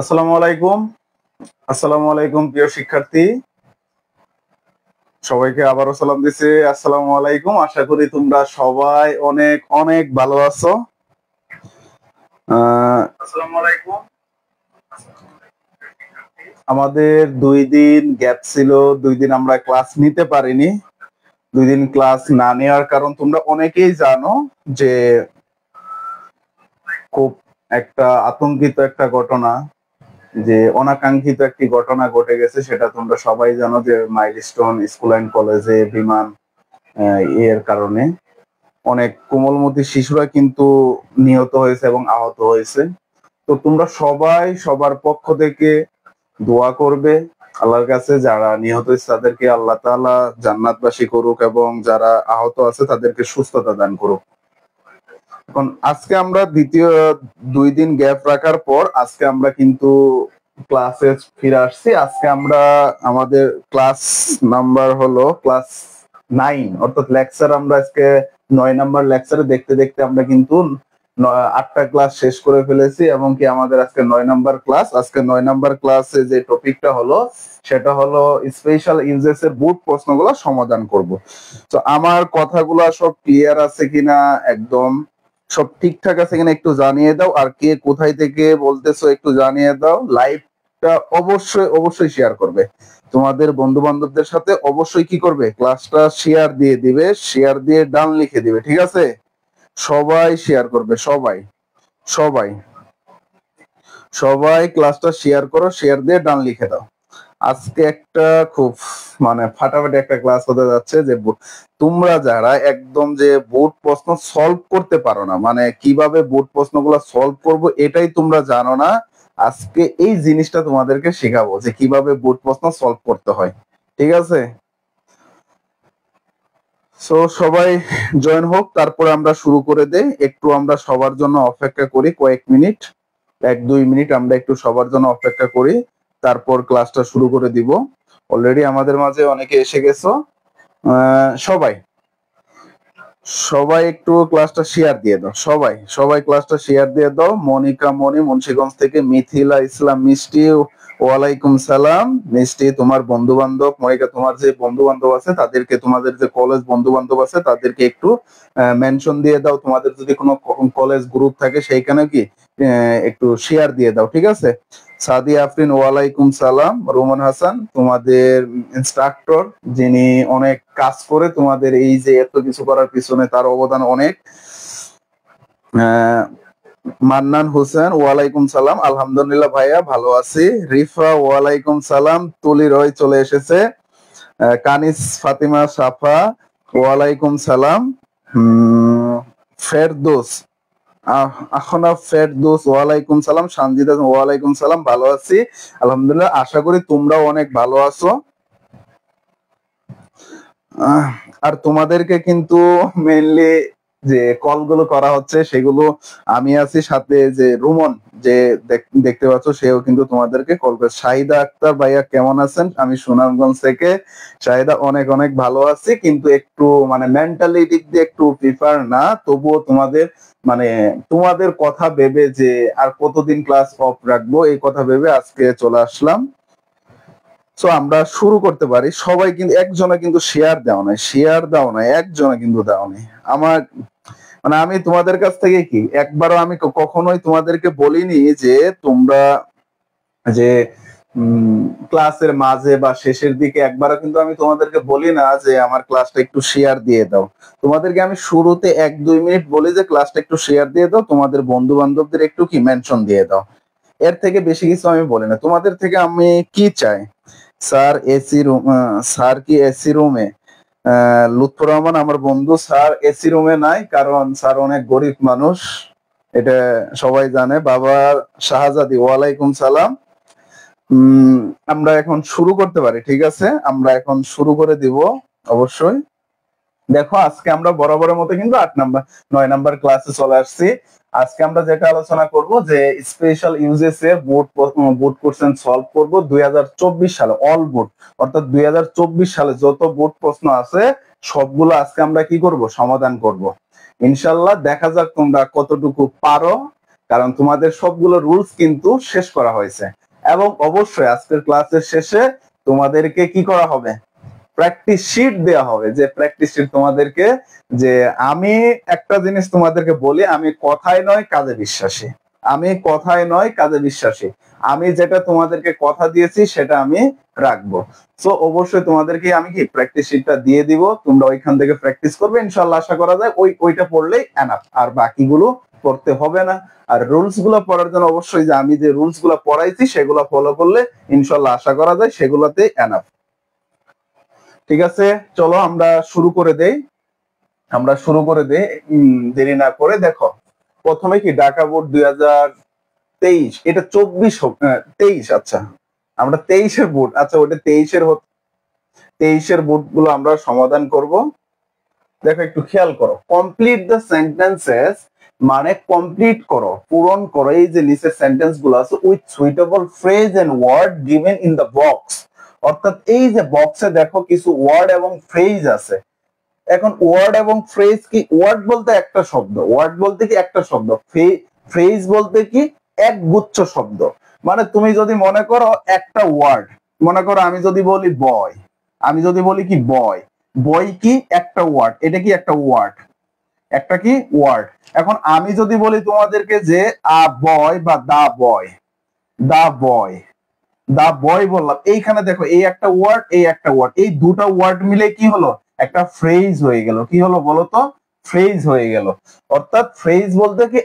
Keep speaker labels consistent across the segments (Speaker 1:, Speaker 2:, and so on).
Speaker 1: আসসালামু আলাইকুম। আসসালামু আলাইকুম প্রিয় শিক্ষার্থী। সবাইকে আবারও সালাম দিছি। আসসালামু আলাইকুম। আশা করি তোমরা সবাই অনেক অনেক ভালো আছো। আসসালামু আলাইকুম। আমাদের 2 দিন গ্যাপ ছিল, 2 দিন আমরা ক্লাস নিতে পারিনি। 2 দিন ক্লাস না নেওয়ার কারণ তোমরা অনেকেই জানো যে খুব একটা আতঙ্কিত একটা ঘটনা, যে অনাকাঙ্ক্ষিত একটি ঘটনা ঘটে গেছে। সেটা তোমরা সবাই জানো যে মাইলস্টোন স্কুল অ্যান্ড কলেজে বিমান এর কারণে অনেক কোমলমতি শিশুরা কিন্তু নিহত হয়েছে এবং আহত হয়েছে। তো তোমরা সবাই সবার পক্ষ থেকে দোয়া করবে আল্লাহর কাছে, যারা নিহত হয়েছে তাদেরকে আল্লাহ তাআলা জান্নাতবাসী করুক এবং যারা আহত আছে তাদেরকে সুস্থতা দান করুক। এখন আজকে আমরা দ্বিতীয় 2 দিন গ্যাপ রাখার পর আজকে আমরা কিন্তু ক্লাসে ফিরে আসছি। আজকে আমরা আমাদের ক্লাস নাম্বার হলো ক্লাস 9, অর্থাৎ লেকচার আমরা আজকে 9 নাম্বার লেকচারে দেখতে দেখতে আমরা কিন্তু 8টা ক্লাস শেষ করে ফেলেছি এবং কি আমাদের আজকে 9 নাম্বার ক্লাস। আজকে 9 নাম্বার ক্লাসে যে টপিকটা হলো সেটা হলো স্পেশাল ইউজেস এর বুট প্রশ্নগুলো সমাধান করব। তো আমার কথাগুলো সব ক্লিয়ার আছে কিনা, একদম সব ঠিকঠাক আছে কিনা একটু জানিয়ে দাও। আর কে কোথায় থেকে বলতেছো একটু জানিয়ে দাও। লাইভটা অবশ্যই অবশ্যই শেয়ার করবে, তোমাদের বন্ধু বান্ধবদের সাথে অবশ্যই কি করবে, ক্লাসটা শেয়ার দিয়ে দিবে, শেয়ার দিয়ে ডান লিখে দিবে। ঠিক আছে, সবাই শেয়ার করবে, সবাই সবাই সবাই ক্লাসটা শেয়ার করো, শেয়ার দিয়ে ডান লিখে দাও। আজকে একটা খুব ফাটাফাটি একটা ক্লাস হতে যাচ্ছে, যে তোমরা যারা একদম যে বোর্ড প্রশ্ন সলভ করতে পারো না, কিভাবে বোর্ড প্রশ্নগুলো সলভ করব এটাই তোমরা জানো না, আজকে এই জিনিসটা তোমাদেরকে শেখাবো যে কিভাবে বোর্ড প্রশ্ন সলভ করতে হয়। ঠিক আছে, সো সবাই জয়েন হোক, তারপরে আমরা শুরু করে দেই। একটু আমরা সবার জন্য অপেক্ষা করি, কয়েক মিনিট, 1-2 মিনিট আমরা একটু সবার জন্য অপেক্ষা করি, তারপর ক্লাসটা শুরু করে দিব। অলরেডি আমাদের মাঝে অনেকে এসে গেছো। সবাই সবাই একটু ক্লাসটা শেয়ার দিয়ে দাও, সবাই সবাই ক্লাসটা শেয়ার দিয়ে দাও। মনিকা মনি মুন্সিগঞ্জ থেকে, মিথিলা ইসলাম মিষ্টি, ওয়ালাইকুম সালাম মিষ্টি। তোমার বন্ধু বান্ধব, মনিকা তোমার যে বন্ধু বান্ধব আছে তাদেরকে, তোমাদের যে কলেজ বন্ধু বান্ধব আছে তাদেরকে একটু মেনশন দিয়ে দাও। তোমাদের যদি কোনো কলেজ গ্রুপ থাকে সেইখানে কি একটু শেয়ার দিয়ে দাও। ঠিক আছে, সাদিয়া আফরিন ওয়ালাইকুম সালাম। রোমান হাসান তোমাদের ইনস্ট্রাক্টর, যিনি অনেক কাজ করে তোমাদের এই যে এত কিছু করার পিছনে, তার অবদান অনেক। মান্নান হোসেন ওয়ালাইকুম সালাম, আলহামদুলিল্লাহ ভাইয়া ভালো আছি। রিফা ওয়ালাইকুম সালাম। তুলি রয় চলে এসেছে। কানিস ফাতিমা সাফা ওয়ালাইকুম সালাম। ফেরদৌস আখনা ফেরদৌস ওয়ালাইকুম সালাম। সানজিদা ওয়ালাইকুম সালাম, ভালো আছি আলহামদুলিল্লাহ। আশা করি তোমরাও অনেক ভালো আছো। আর তোমাদেরকে কিন্তু মেইনলি যে কলগুলো করা হচ্ছে সেগুলো আমি আছি সাথে, যে রুমন যে দেখতে পাচ্ছ সেও কিন্তু তোমাদেরকে কল করে। শাহিদা আক্তার ভাইয়া কেমন আছেন? আমি সুনামগঞ্জ থেকে। শাহিদা অনেক অনেক ভালো আছি, কিন্তু একটু মেন্টালি দিক দিয়ে একটু প্রিফার না, তবুও তোমাদের কথা ভেবে যে আর কতদিন ক্লাস অফ রাখবো এই কথা ভেবে আজকে চলে আসলাম। সো আমরা শুরু করতে পারি। সবাই কিন্তু, একজনে কিন্তু শেয়ার দাও নাই, শেয়ার দাও নাই, একজনে কিন্তু দাও নাই। আমার আমি তোমাদের কাছ থেকে কি একবারও আমি কখনোই তোমাদেরকে বলিনি যে তোমরা যে ক্লাসের মাঝে বা শেষের দিকে একবারও কিন্তু আমি তোমাদেরকে বলি না যে আমার ক্লাসটা একটু শেয়ার দিয়ে দাও। তোমাদেরকে আমি শুরুতে 1-2 মিনিট বলি যে ক্লাসটা একটু শেয়ার দিয়ে দাও, তোমাদের বন্ধু বান্ধবদের একটু কি মেনশন দিয়ে দাও। এর থেকে বেশি কিছু আমি বলি না। তোমাদের থেকে আমি কি চাই, স্যার এসি রুম, স্যার কি এসি রুমে? লুৎফর রহমান আমার বন্ধু, স্যার এসি রুমে নাই, কারণ স্যার অনেক গরিব মানুষ, এটা সবাই জানে। বাবা শাহজাদি ওয়ালাইকুম সালাম। আমরা এখন শুরু করতে পারি। ঠিক আছে, আমরা এখন শুরু করে দিব অবশ্যই। দেখো আজকে আমরা বরাবরের মতো কিন্তু 9 নাম্বার ক্লাসে চলে আসছি। আজকে আমরা যেটা আলোচনা করব যে স্পেশাল ইউজেস এর বোর্ড কোশ্চেন সলভ করব 2024 সালে, অল বোর্ড, অর্থাৎ 2024 সালে যত বোর্ড প্রশ্ন আছে সবগুলো আজকে আমরা কি করব, সমাধান করব ইনশাআল্লাহ। দেখা যাক তোমরা কতটুকু পারো। কারণ তোমাদের সবগুলো রুলস কিন্তু শেষ করা হয়েছে। এবং অবশ্যই আজকের ক্লাসের শেষে তোমাদেরকে কি করা হবে, প্র্যাকটিস শিট দেওয়া হবে। যে প্র্যাকটিস শিট তোমাদেরকে, যে আমি একটা জিনিস তোমাদেরকে বলি, আমি কথায় নয় কাজে বিশ্বাসী, আমি কথায় নয় কাজে বিশ্বাসী। আমি যেটা তোমাদেরকে কথা দিয়েছি সেটা আমি রাখবো। সো অবশ্যই তোমাদেরকে আমি কি প্র্যাকটিস শিটটা দিয়ে দিব, তোমরা ওইখান থেকে প্র্যাকটিস করবে, ইনশাআল্লাহ আশা করা যায় ওইটা পড়লেই এনাফ, আর বাকিগুলো পড়তে হবে না। আর রুলস গুলো পড়ার জন্য অবশ্যই যে আমি যে রুলস গুলো পড়াইছি সেগুলো ফলো করলে ইনশাআল্লাহ আশা করা যায় সেগুলোতেই এনাফ। ঠিক আছে, চলো আমরা শুরু করে দেই। দেরি না করে। দেখো প্রথমে কি ঢাকা বোর্ড 2023, এটা 23, আচ্ছা আমরা 23-এর বোর্ড, আচ্ছা ওটা 23-এর বোর্ড গুলো আমরা সমাধান করব। দেখো একটু খেয়াল করো, কমপ্লিট দ্য সেন্টেন্সেস মানে কমপ্লিট করো, পূরণ করো এই যে নিচের সেন্টেন্স গুলো আছে with suitable phrase and word given in the box. অর্থাৎ এই যে বক্সে দেখো কিছু ওয়ার্ড এবং ফ্রেজ আছে। এখন ওয়ার্ড এবং ফ্রেজ কি, ওয়ার্ড বলতে একটা শব্দ, ওয়ার্ড বলতে কি একটা শব্দ, ফ্রেজ বলতে কি এক গুচ্ছ শব্দ। মানে তুমি যদি মনে করো একটা ওয়ার্ড, মনে করো আমি যদি বলি বয়, আমি যদি বলি কি বয়, বই কি একটা ওয়ার্ড, এটা কি একটা ওয়ার্ড, একটা কি ওয়ার্ড। এখন আমি যদি বলি তোমাদেরকে যে আ বয় বা দা বয়, দা বয়, দা বয় বললাম, এইখানে দেখো এই একটা ওয়ার্ড, এই একটা ওয়ার্ড, এই দুটো ওয়ার্ড মিলে কি হলো, একটা ফ্রেজ হয়ে গেল। কি হলো বলো তো, ফ্রেজ হয়ে গেল। অর্থাৎ ফ্রেজ বলতে কি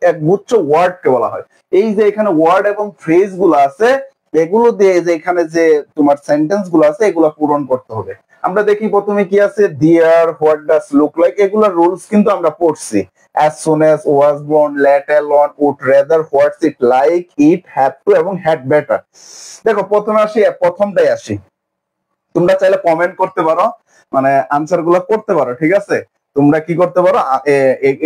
Speaker 1: এক গুচ্ছ ওয়ার্ড কে বলা হয়। এই যে এখানে ওয়ার্ড এবং ফ্রেজ গুলো আছে, এগুলো দিয়ে যে এখানে যে তোমার সেন্টেন্স গুলো আছে এগুলো পূরণ করতে হবে। আমরা দেখি প্রথমে কি আছে, dear, what does look like, এগুলোর রুলস কিন্তু আমরা পড়ছি। as soon as, was born, let alone, would rather, what's it like, it, have to এবং had better। দেখো প্রথমে আসি, প্রথমটাই আসি। তোমরা চাইলে কমেন্ট করতে পারো, মানে আনসার গুলা করতে পারো, ঠিক আছে। তোমরা কি করতে পারো,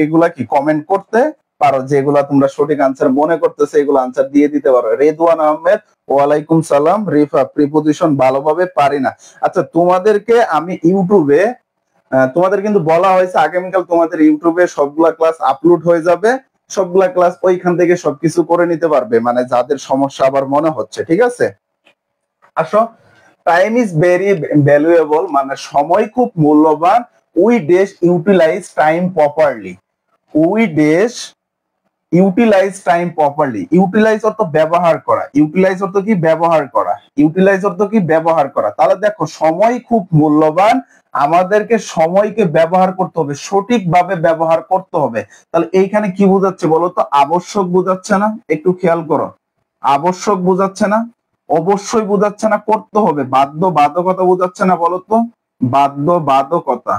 Speaker 1: এগুলা কি কমেন্ট করতে পারো, যেগুলা তোমরা সঠিক আনসার মনে করতেছে এগুলো আনসার দিয়ে দিতে পারো। রেদওয়ান আহমেদ, ওয়ালাইকুম সালাম। রিফা, প্রিপোজিশন ভালোভাবে পারি না। আচ্ছা তোমাদেরকে আমি ইউটিউবে, তোমাদের কিন্তু বলা হয়েছে আগামীকাল তোমাদের ইউটিউবে সবগুলা ক্লাস আপলোড হয়ে যাবে, সবগুলা ক্লাস ওইখান থেকে সবকিছু করে নিতে পারবে, মানে যাদের সমস্যা আবার মনে হচ্ছে, ঠিক আছে। আসো, টাইম ইজ ভেরি ভ্যালুয়েবল মানে সময় খুব মূল্যবান। We dash utilise time properly, we dash utilise time properly. Utilise অর্থ ব্যবহার করা, ইউটিলাইজ অর্থ কি ব্যবহার করা, ইউটিলাইজ অর্থ কি ব্যবহার করা। তাহলে দেখো সময় খুব মূল্যবান, আমাদেরকে সময়কে ব্যবহার করতে হবে, সঠিকভাবে ব্যবহার করতে হবে। তাহলে এইখানে কি বোঝাচ্ছে বলতো, আবশ্যক বোঝাচ্ছে না? একটু খেয়াল করো, আবশ্যক বোঝাচ্ছে না? অবশ্যই বোঝাচ্ছে না, করতে হবে। বাধ্য বাধকতা বোঝাচ্ছে না বলতো, বাধ্য বাধকতা,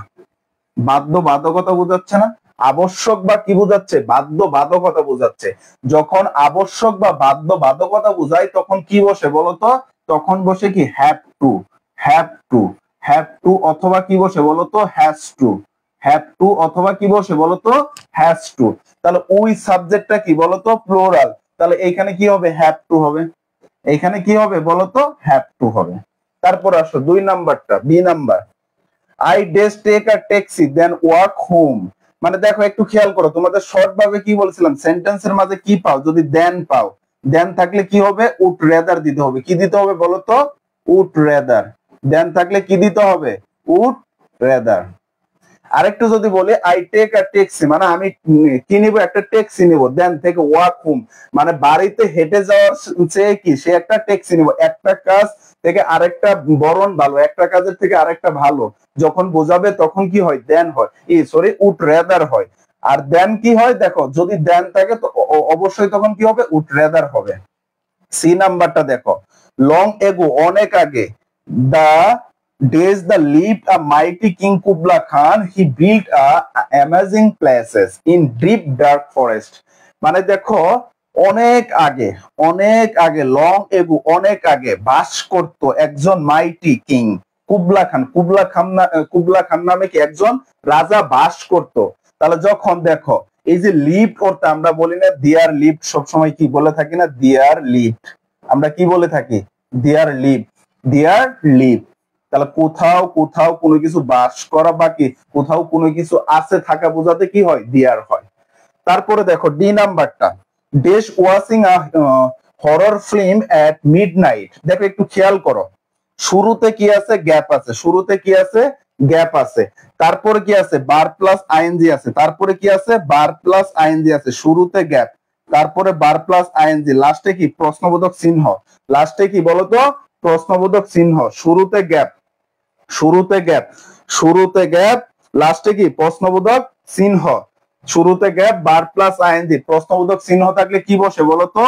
Speaker 1: বাধ্য বাধকতা বোঝাচ্ছে না? আবশ্যক বা কি বোঝাচ্ছে, বাধ্য বাধকতা বোঝাচ্ছে। যখন আবশ্যক বা বাধ্য বাধকতা বোঝায় তখন কি বসে বলতো, তখন বসে কি have to, have to, have to অথবা কি বসে বলতো, হ্যাজ টু, হ্যাভ টু অথবা কি বসে বলতো, হ্যাজ টু। তাহলে ওই সাবজেক্টটা কি বলতো, প্লুরাল। তাহলে এইখানে কি হবে, হ্যাভ টু হবে। এইখানে কি হবে বলতো, হ্যাভ টু হবে। তারপর আসো 2 নাম্বারটা, B number. I dash take a taxi then walk home. মানে দেখো একটু খেয়াল করো, তোমাদের শর্ট ভাবে কি বলছিলাম, সেন্টেন্সের মাঝে কি পাও, যদি দেন পাও, দেন থাকলে কি হবে, উড রেদার দিতে হবে। কি দিতে হবে বলতো, উড রেদার। দেন থাকলে কি দিতে হবে, উড রেদার। আরেকটু যদি বলি, আই টেক আ ট্যাক্সি মানে আমি কি নিব, একটা ট্যাক্সি নিব। দেন থেকে ওয়াক হোম মানে বাড়িতে হেঁটে যাওয়ার চেয়ে কি সে একটা ট্যাক্সি নিব। একটা কাজ থেকে আরেকটা বরণ ভালো, একটা কাজের থেকে আরেকটা ভালো যখন বোঝাবে তখন কি হয়, দেন হয়, সরি উড রেদার হয়। আর দেন কি হয়, দেখো যদি দেন থাকে তো অবশ্যই তখন কি হবে, উড রেদার হবে। সি নাম্বারটা দেখো, লং এগো অনেক আগে, দা days the lived a mighty king Kubla Khan, he built a amazing places in deep dark forest। মানে দেখো অনেক আগে, অনেক আগে, লং এগো অনেক আগে বাস করত একজন mighty king Kubla Khan. Kubla Khan নামে কি একজন রাজা বাস করত। তাহলে যখন দেখো এই যে লিফট করতে, আমরা বলি না দিয়ার লিফট, সবসময় কি বলে থাকি না, দিয়ার লিফট, আমরা কি বলে থাকি, দিয়ার লিফট, দিয়ার লিফট। তাহলে কোথাও কোথাও কোনো কিছু বাস করা, বাকি কোথাও কোনো কিছু আছে থাকা বোঝাতে কি হয়, দিয়ার হয়। তারপরে দেখো ডি নাম্বারটা, dash watching a horror film at midnight. দেখো একটু খেয়াল করো, শুরুতে কি আছে, গ্যাপ আছে, শুরুতে কি আছে, গ্যাপ আছে, তারপরে কি আছে, বার প্লাস আইএনজি আছে, তারপরে কি আছে, বার প্লাস আইএনজি আছে, শুরুতে গ্যাপ, তারপরে বার প্লাস আইএনজি, লাস্টে কি প্রশ্নবোধক চিহ্ন, লাস্টে কি বলতো, প্রশ্নবোধক চিহ্ন, শুরুতে গ্যাপ, শুরুতে গ্যাপ, শুরুতে গ্যাপ, লাস্টে কি প্রশ্নবোধক চিহ্ন, শুরুতে গ্যাপ, বার প্লাস আইএনজি, প্রশ্নবোধক চিহ্ন থাকলে কি বসে বলতো,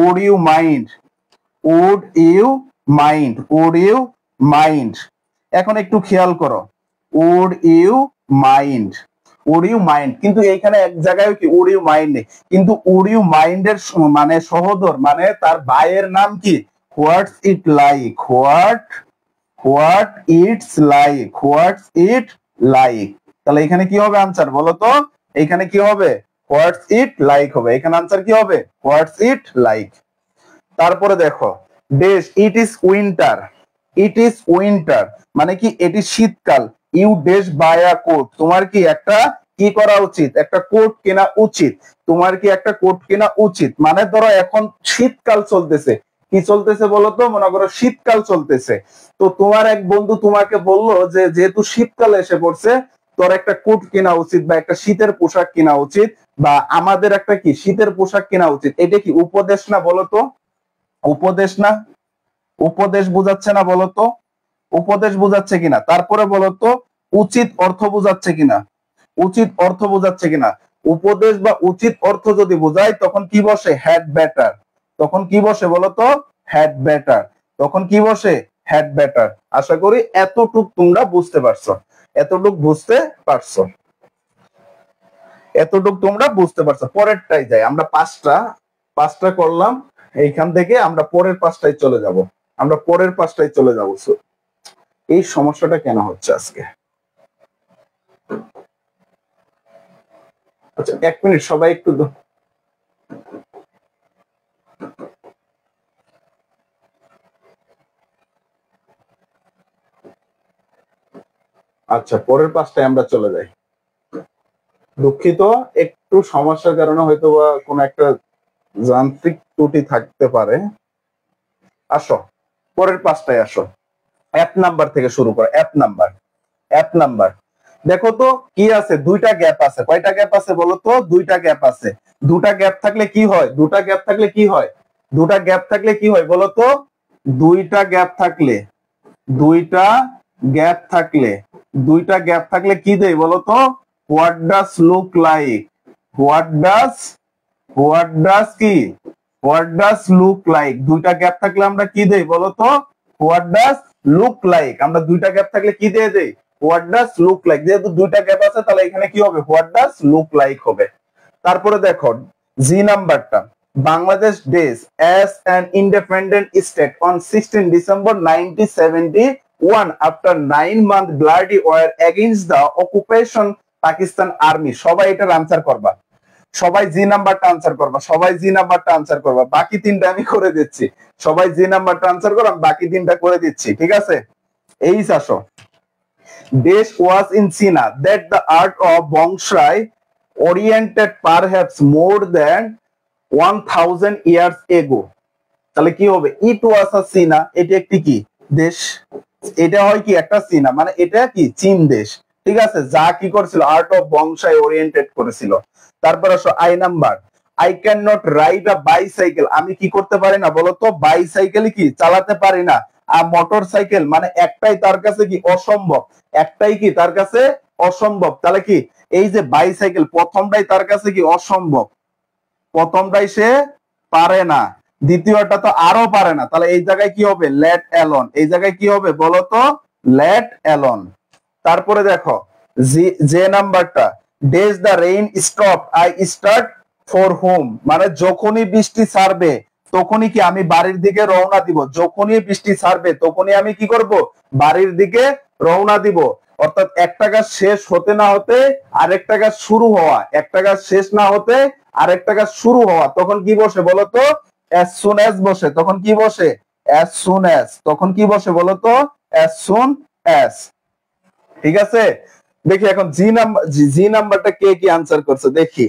Speaker 1: would you mind, would you mind, would you mind. এখন একটু খেয়াল করো, would you mind, would you mind, কিন্তু এইখানে এক জায়গায় কি উড ইউ মাইন্ড নেই, কিন্তু উড ইউ মাইন্ডের মানে সহোদর মানে তার ভাইয়ের নাম কি, what's it like, what it's like, what's it like. তাহলে এখানে কি হবে আনসার বলো তো, এখানে কি হবে, হোয়াটস ইট লাইক হবে, এখানে আনসার কি হবে, হোয়াটস ইট লাইক। তারপরে দেখো dash it is winter, it is winter মানে কি এটি শীতকাল, you dash buy a coat, তোমার কি একটা কি করা উচিত, একটা কোট কেনা উচিত, তোমার কি একটা কোট কেনা উচিত, মানে ধরো এখন শীতকাল চলতেছে, কি চলতেছে বলতো, মনে করো শীতকাল চলতেছে, তো তোমার এক বন্ধু তোমাকে বললো যে যেহেতু শীতকাল এসে পড়ছে তোর একটা কোট কেনা উচিত বা একটা শীতের পোশাক কেনা উচিত, বা আমাদের একটা কি শীতের পোশাক কেনা উচিত, এটা কি উপদেশ না বলতো, উপদেশ না, উপদেশ বুঝাচ্ছে না বলতো, উপদেশ বুঝাচ্ছে কিনা, তারপরে বলতো উচিত অর্থ বুঝাচ্ছে কিনা, উচিত অর্থ বুঝাচ্ছে কিনা, উপদেশ বা উচিত অর্থ যদি বোঝায় তখন কি বসে, হ্যাড বেটার, তখন কি বসে বলতো, হ্যাড বেটার, তখন কি বসে, হ্যাড বেটার। আশা করি এতটুক তোমরা বুঝতে পারছো, এতটুক বুঝতে পারছো, এতটুক তোমরা বুঝতে পারছো। পরেরটাই যাই আমরা, পাঁচটা পাঁচটা করলাম, এইখান থেকে আমরা পরের পাঁচটায় চলে যাব, আমরা পরের পাঁচটায় চলে যাব। এই সমস্যাটা কেন হচ্ছে আজকে, আচ্ছা এক মিনিট সবাই একটু আচ্ছা পরের পাঁচটায় আমরা চলে যাই। দুঃখিত, একটু সমস্যার কারণে হয়তো বা কোনো একটা যান্ত্রিক ত্রুটি থাকতে পারে। আসো পরের পাঁচটায় আসো, এক নাম্বার থেকে শুরু করো, এক নাম্বার, এক নাম্বার দেখো তো কি আছে, দুইটা গ্যাপ আছে, কয়টা গ্যাপ আছে বলো তো, দুইটা গ্যাপ আছে, দুটা গ্যাপ থাকলে কি হয়, দুটা গ্যাপ থাকলে কি হয়, দুটা গ্যাপ থাকলে কি হয় বলো তো, দুইটা গ্যাপ থাকলে, দুইটা গ্যাপ থাকলে, দুইটা গ্যাপ থাকলে কি দেয় বলতো, what does look like, what does, what does কি, হোয়াট ডাজ লুক লাইক, দুইটা গ্যাপ থাকলে আমরা কি দেই বলতো, হোয়াট ডাজ লুক লাইক, আমরা দুইটা গ্যাপ থাকলে কি দিয়ে দেই, হোয়াট ডাজ লুক লাইক, যেহেতু দুইটা গ্যাপ আছে তাহলে এখানে কি হবে, হোয়াট ডাজ লুক লাইক হবে। তারপরে দেখো জি নাম্বারটা, Bangladesh days as an independent state on 16 December 1971 after 9 month bloody war against the occupation Pakistan army। সবাই এটার আনসার করবা, সবাই জি নাম্বারটা আনসার করবা, সবাই জি নাম্বারটা আনসার করবা, বাকি তিনটা আমি করে দিচ্ছি, সবাই জি নাম্বারটা আনসার করো, আমি বাকি তিনটা করে দিচ্ছি, ঠিক আছে। এই আসো, দেশ ওয়াজ ইন চীনা that the art of Bangshai oriented perhaps more than 1000 years ago। তাহলে কি হবে, ইট ওয়াজ আ চীনা, এটা একটি কি দেশ, এটা হয় কি একটা চীনা মানে এটা কি চীন দেশ, ঠিক আছে, যা কি করেছিল, আর্ট অফ বংশাই ওরিয়েন্টেড করেছিল। তারপর আসো I number, I can not write a bicycle, আমি কি করতে পারি না বলতো, বাইসাইকেল কি চালাতে পারি না, আর মোটর সাইকেল মানে একটাই তার কাছে কি অসম্ভব, একটাই কি তার কাছে অসম্ভব, তাহলে কি এই যে বাইসাইকেল প্রথমটাই তার কাছে কি অসম্ভব, প্রথমটাই সে পারে না, দ্বিতীয়টা তো আরো পারে না, তাহলে এই জায়গায় কি হবে, লেট অ্যালোন, এই জায়গায় কি হবে বলতো, লেট অ্যালোন। তারপরে দেখো যে নাম্বারটা, days the rain stop I start for home, মানে যখনই বৃষ্টি ছাড়বে তখনই কি আমি বাড়ির দিকে রওনা দিব, যখনই বৃষ্টি ছাড়বে তখনই আমি কি করব, বাড়ির দিকে রওনা দিব। অর্থাৎ একটা কাজ শেষ হতে না হতে আরেকটা কাজ শুরু হওয়া, একটা কাজ শেষ না হতে আরেকটা কাজ শুরু হওয়া, তখন কি বসে বলতো, as soon as বসে, তখন কি বসে, as soon as, তখন কি বসে বলতো, as soon as, ঠিক আছে। দেখি এখন জি নাম্বারটা কে কি আনসার করছে দেখি,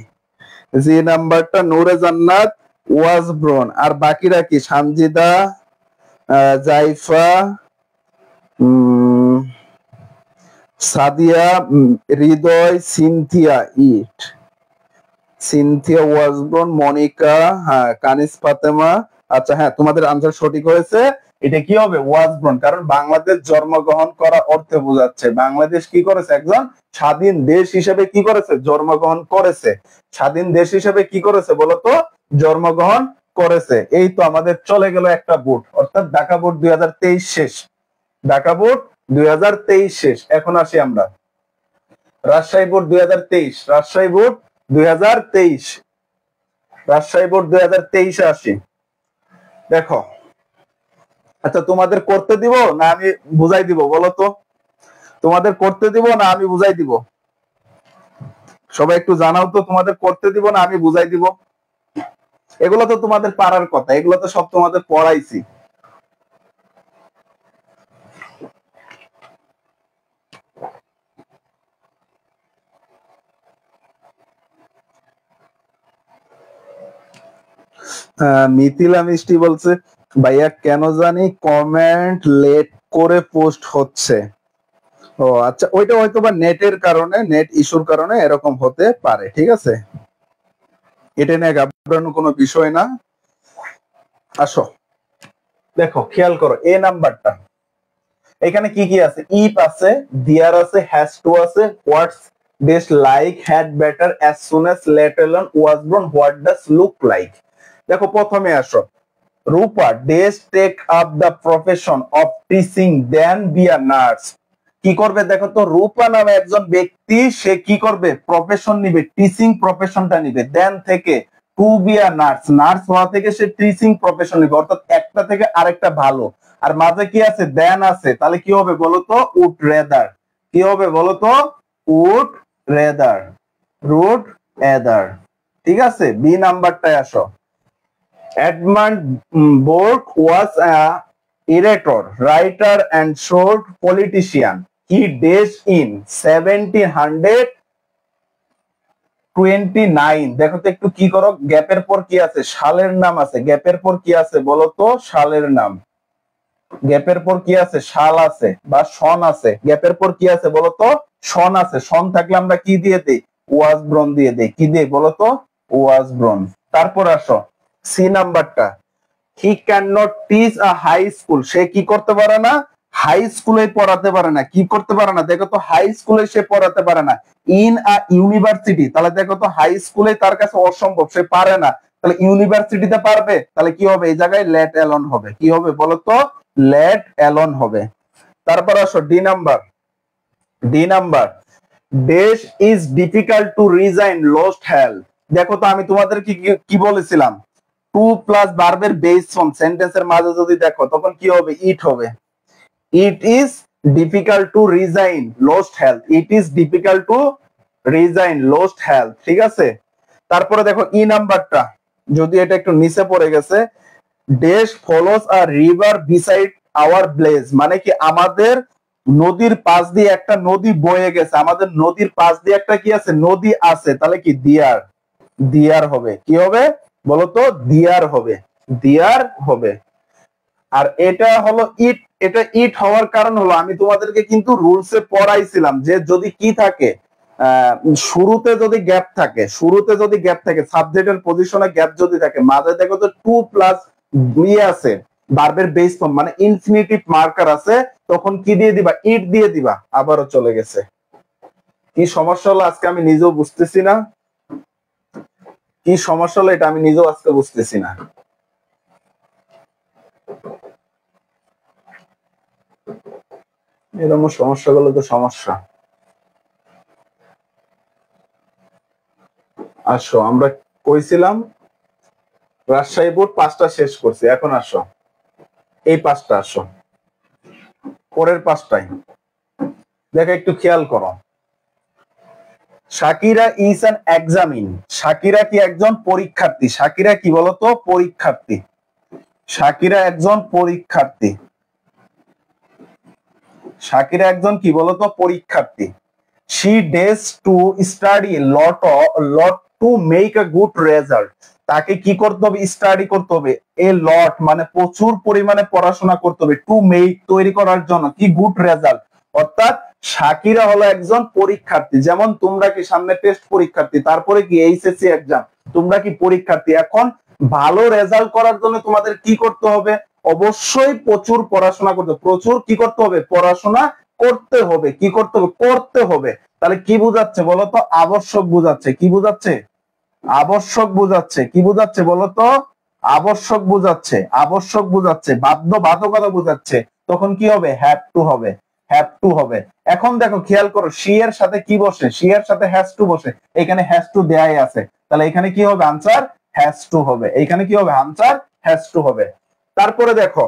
Speaker 1: জি নাম্বারটা নূরে জান্নাত ওয়াজব্রন, আর বাকিরা কি সানজিদা, জাইফা, সাদিয়া, হৃদয়, সিনথিয়া, সিনথিয়া ওয়াজবর্ন, মনিকা, হ্যাঁ কানিস ফাতেমা। আচ্ছা হ্যাঁ, তোমাদের আনসার সঠিক হয়েছে। এটা কি হবে? ওয়াজবর্ন, কারণ বাংলাদেশ জন্মগ্রহণ করা অর্থে বোঝাচ্ছে বাংলাদেশ কি করেছে, একজন স্বাধীন দেশ হিসেবে কি করেছে, জন্মগ্রহণ করেছে। স্বাধীন দেশ হিসেবে কি করেছে বলতো, জন্মগ্রহণ করেছে। এই তো আমাদের চলে গেল একটা বোর্ড, অর্থাৎ ঢাকা বোর্ড 2023 শেষ। ঢাকা বোর্ড 2023 শেষ। এখন আসি আমরা Rajshahi board 2023। Rajshahi board 2023, Rajshahi board 2023 আসি। দেখো, আচ্ছা তোমাদের করতে দিব না আমি বুঝাই দিব বলো তো? তোমাদের করতে দিব না আমি বুঝাই দিব? সবাই একটু জানাও তো, তোমাদের করতে দিব না আমি বুঝাই দিব? এগুলো তো তোমাদের পারার কথা, এগুলো তো সব তোমাদের পড়াইছি। মিথিলা মিষ্টি বলছে ভাইয়া কেন জানি কমেন্ট লেট করে পোস্ট হচ্ছে। ও আচ্ছা, ওইটা হয়তো বা নেটের কারণে, নেট ইস্যুর কারণে এরকম হতে পারে। ঠিক আছে, এটা নিয়ে ঘাবড়ানোর কোনো বিষয় না। আসো দেখো, খেয়াল করো এ নাম্বারটা, এখানে কি কি আছে? ইফ আছে, দিয়ার আছে, হ্যাজ টু আছে, what's this like, had better, as soon as, let alone, was born, what does look like. দেখো প্রথমে আসো, Rupa does take up the profession of teaching than be a nurse. কি করবে দেখো তো, রূপা নামে একজন ব্যক্তি, সে কি করবে, প্রফেশন নিবে, টিচিং প্রফেশনটা নিবে, দেন থেকে to be a nurse, nurse হওয়া থেকে সে টিচিং প্রফেশন নিবে, অর্থাৎ একটা থেকে আরেকটা ভালো। আর মাঝে কি আছে, দেন আছে, তাহলে কি হবে বলতো, উড রেদার। কি হবে বলতো, উড রেদার, রুড এদার। ঠিক আছে, বি নাম্বারটায় আসো। Edmund Burke was an orator, writer, and short politician. He died in 1729. দেখো তো একটু কি করো, গ্যাপের পর কি আছে, সালের নাম আছে। গ্যাপের পর কি আছে বলো তো, সালের নাম। গ্যাপের পর কি আছে, সাল আছে বা সন আছে। গ্যাপের পর কি আছে বলো তো, সন আছে। সন থাকলে আমরা কি দিয়ে দিই, ওয়াজব্রন দিয়ে দিই। কি দিয়ে বলো তো, ওয়াজব্রন। তারপর আসো সি নাম্বারটা, he can not teach a high school. সে কি করতে পারে না, হাই স্কুলে পড়াতে পারে না। কি করতে পারে না দেখো তো, হাই স্কুলে সে পড়াতে পারে না। ইন আ ইউনিভার্সিটি, তাহলে দেখো তো হাই স্কুলে তার কাছে অসম্ভব, সে পারে না। তাহলে ইউনিভার্সিটিতে পারবে, তাহলে কি হবে, এই জায়গায় লেট অ্যালোন হবে। কি হবে বলো তো, লেট অ্যালোন হবে। তারপর আসো D number. D number, dash is difficult to resign lost health. দেখো তো আমি তোমাদের কি বলেছিলাম, টু প্লাস ভার্বের বেস ফর্ম সেন্টেন্সের মাঝে যদি দেখো, তখন কি হবে, ইট হবে। It is difficult to resign lost health, it is difficult to resign lost health. ঠিক আছে, তারপরে দেখো ই নাম্বারটা, যদি এটা একটু নিচে পড়ে গেছে, dash follows a river beside our blaze. মানে কি, আমাদের নদীর পাশ দিয়ে একটা নদী বয়ে গেছে, আমাদের নদীর পাশ দিয়ে একটা কি আছে, নদী আছে। তাহলে কি, দিয়ার, দিয়ার হবে। কি হবে বলতো, দিয়ার হবে, দিয়ার হবে। আর এটা হলো ইট, এটা ইট হওয়ার কারণ হলো, আমি তোমাদেরকে কিন্তু রুলসে পড়াইছিলাম যে যদি কি থাকে, শুরুতে যদি গ্যাপ থাকে, শুরুতে যদি গ্যাপ থাকে, সাবজেক্টের পজিশনে গ্যাপ যদি থাকে, মাঝে দেখো তো টু প্লাস বি আছে, ভার্বের বেস ফর্ম মানে ইনফিনিটিভ মার্কার আছে, তখন কি দিয়ে দিবা, ইট দিয়ে দিবা। আবারও চলে গেছে। কি সমস্যা হলো আজকে আমি নিজেও বুঝতেছি না, কি সমস্যা হলো এটা আমি নিজেও আজকে বুঝতেছি না। এরকম সমস্যাগুলো তো সমস্যা। আসো, আমরা কইছিলাম রাজশাহী বোর্ড 5টা শেষ করছি, এখন আসো এই 5টা, আসো পরের 5টাই দেখো, একটু খেয়াল করো। Shakira is an examine. Shakira কি একজন পরীক্ষার্থী। শাকিরা কি বলতো, পরীক্ষার্থী। শাকিরা একজন পরীক্ষার্থী। শাকিরা একজন কি বলতো, পরীক্ষার্থী। She dares to study lot to make a good result, তাকে কি করতে হবে, স্টাডি করতে হবে, এ লট মানে প্রচুর পরিমাণে পড়াশোনা করতে হবে, টু মেক তৈরি করার জন্য কি গুড রেজাল্ট, অর্থাৎ শাকিরা হলো একজন পরীক্ষার্থী, যেমন তোমরা কি সামনে টেস্ট পরীক্ষার্থী, তারপরে কি এইচএসসি এক্সাম, তোমরা কি পরীক্ষার্থী। এখন ভালো রেজাল্ট করার জন্য তোমাদের কি করতে হবে, অবশ্যই প্রচুর পড়াশোনা করতে, প্রচুর কি করতে হবে, পড়াশোনা করতে হবে, কি করতে হবে, করতে হবে। তাহলে কি বুঝাচ্ছে বলতো, আবশ্যক বুঝাচ্ছে, কি বুঝাচ্ছে, আবশ্যক বুঝাচ্ছে, কি বুঝাচ্ছে বলতো, আবশ্যক বুঝাচ্ছে, আবশ্যক বুঝাচ্ছে, বাধ্যবাধকতা বুঝাচ্ছে। তখন কি হবে, হ্যাভ টু হবে, হ্যাভ টু হবে। এখন দেখো খেয়াল করো, শি এর সাথে কি বসে, শি এর সাথে হ্যাজ টু বসে, এখানে হ্যাজ টু দেয়াই আছে, তাহলে এখানে কি হবে, আনসার হ্যাজ টু হবে, এখানে কি হবে, আনসার হ্যাজ টু হবে। তারপরে দেখো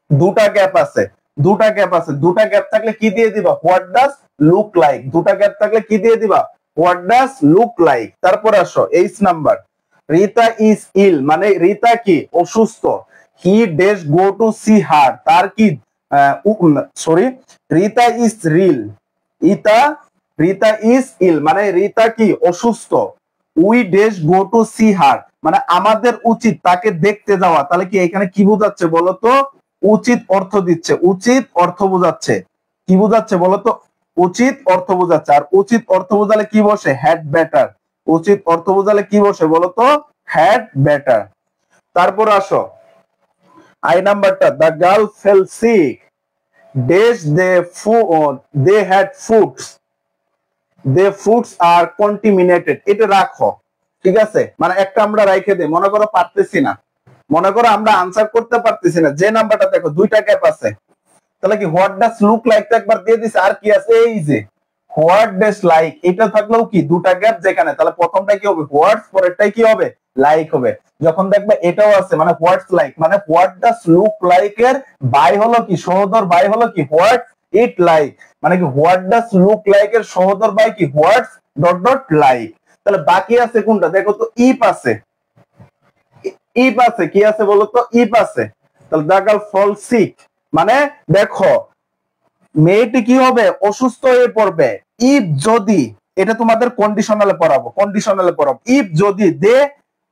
Speaker 1: দুটা গ্যাপ আছে, দুটা গ্যাপ আছে, দুটা গ্যাপ থাকলে কি দিয়ে দিবা, হোয়াট ডাজ লুক লাইক, দুটা গ্যাপ থাকলে কি দিয়ে দিবা, হোয়াট ডাজ লুক লাইক। তারপর আসো 8 নাম্বার, রিতা ইজ ইল মানে রিতা কি অসুস্থ, he does go to see her, তার কি sorry, Rita is real, Rita is ill মানে রিতা কি অসুস্থ, we does go to see her মানে আমাদের উচিত তাকে দেখতে যাওয়া। তাহলে কি এখানে কি বোঝাচ্ছে বলতো, উচিত অর্থ দিচ্ছে, উচিত অর্থ বোঝাচ্ছে, কি বোঝাচ্ছে বলতো, উচিত অর্থ বোঝাচ্ছে। আর উচিত অর্থ বোঝালে কি বসে, হ্যাড বেটার, উচিত অর্থ বোঝালে কি বসে বলতো, হ্যাড বেটার। তারপর আসো আই নাম্বারটা, the girl fell sick, dash they had foods, they foods are contaminated, এটা রাখো, ঠিক আছে, মানে একটা আমরা রাইখে দিই, মনে করো পারতেছি না, মনে করো আমরা আনসার করতে পারতেছি না, যে নাম্বারটা দেখো দুইটা গ্যাপ আছে, তাহলে কি হোয়াট ডাজ লুক লাইক একবার দিয়ে দিছে, আর কি আছে এই যে হোয়াট ডাজ লাইক, এটা থাকলেও কি দুটা গ্যাপ যেখানে, তাহলে প্রথমটা কি হবে হোয়াটস, পরেরটাই কি হবে লাইক হবে। যখন দেখবে এটাও আছে মানে হোয়াটস লাইক মানে হোয়াট ডাজ লুক লাইক এর বাই হলো কি সহোদর, বাই হলো কি হোয়াট ইট লাইক, মানে কি হোয়াট ডাজ লুক লাইক এর সহোদর বাই কি হোয়াটস ডট ডট লাইক। তাহলে বাকি আছে কোনটা দেখো তো, ইফ আছে, ইফ আছে, কি আছে বলো তো, ইফ আছে। তাহলে দ্য গার্ল ফল সিক মানে দেখো মেয়েটি কি হবে অসুস্থ হয়ে পড়বে, ইফ যদি, এটা তোমাদের কন্ডিশনালে পড়াবো, কন্ডিশনালে পড়াবো, ইফ যদি দে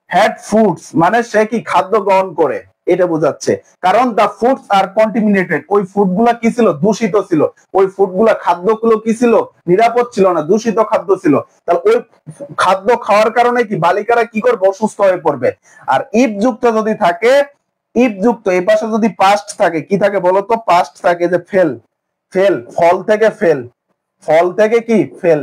Speaker 1: হ্যাড ফুডস মানে সে কি খাদ্য গ্রহণ করে, এটা বোঝাচ্ছে। কারণ দা ফুডস আর কন্টামিনেটেড, ওই ফুডগুলা কি ছিল, দূষিত ছিল, ওই ফুডগুলা খাদ্যগুলো কি ছিল, নিরাপদ ছিল না, দূষিত খাদ্য ছিল। তাহলে ওই খাদ্য খাওয়ার কারণে কি বালিকারা কি করবে, অসুস্থ হয়ে পড়বে। আর ইফ যুক্ত যদি থাকে, ইফ যুক্ত এই পাশে যদি পাস্ট থাকে, কি থাকে বলতো, পাস্ট থাকে যে ফেল, ফেল ফল থেকে ফেল, ফল থেকে কি ফেল,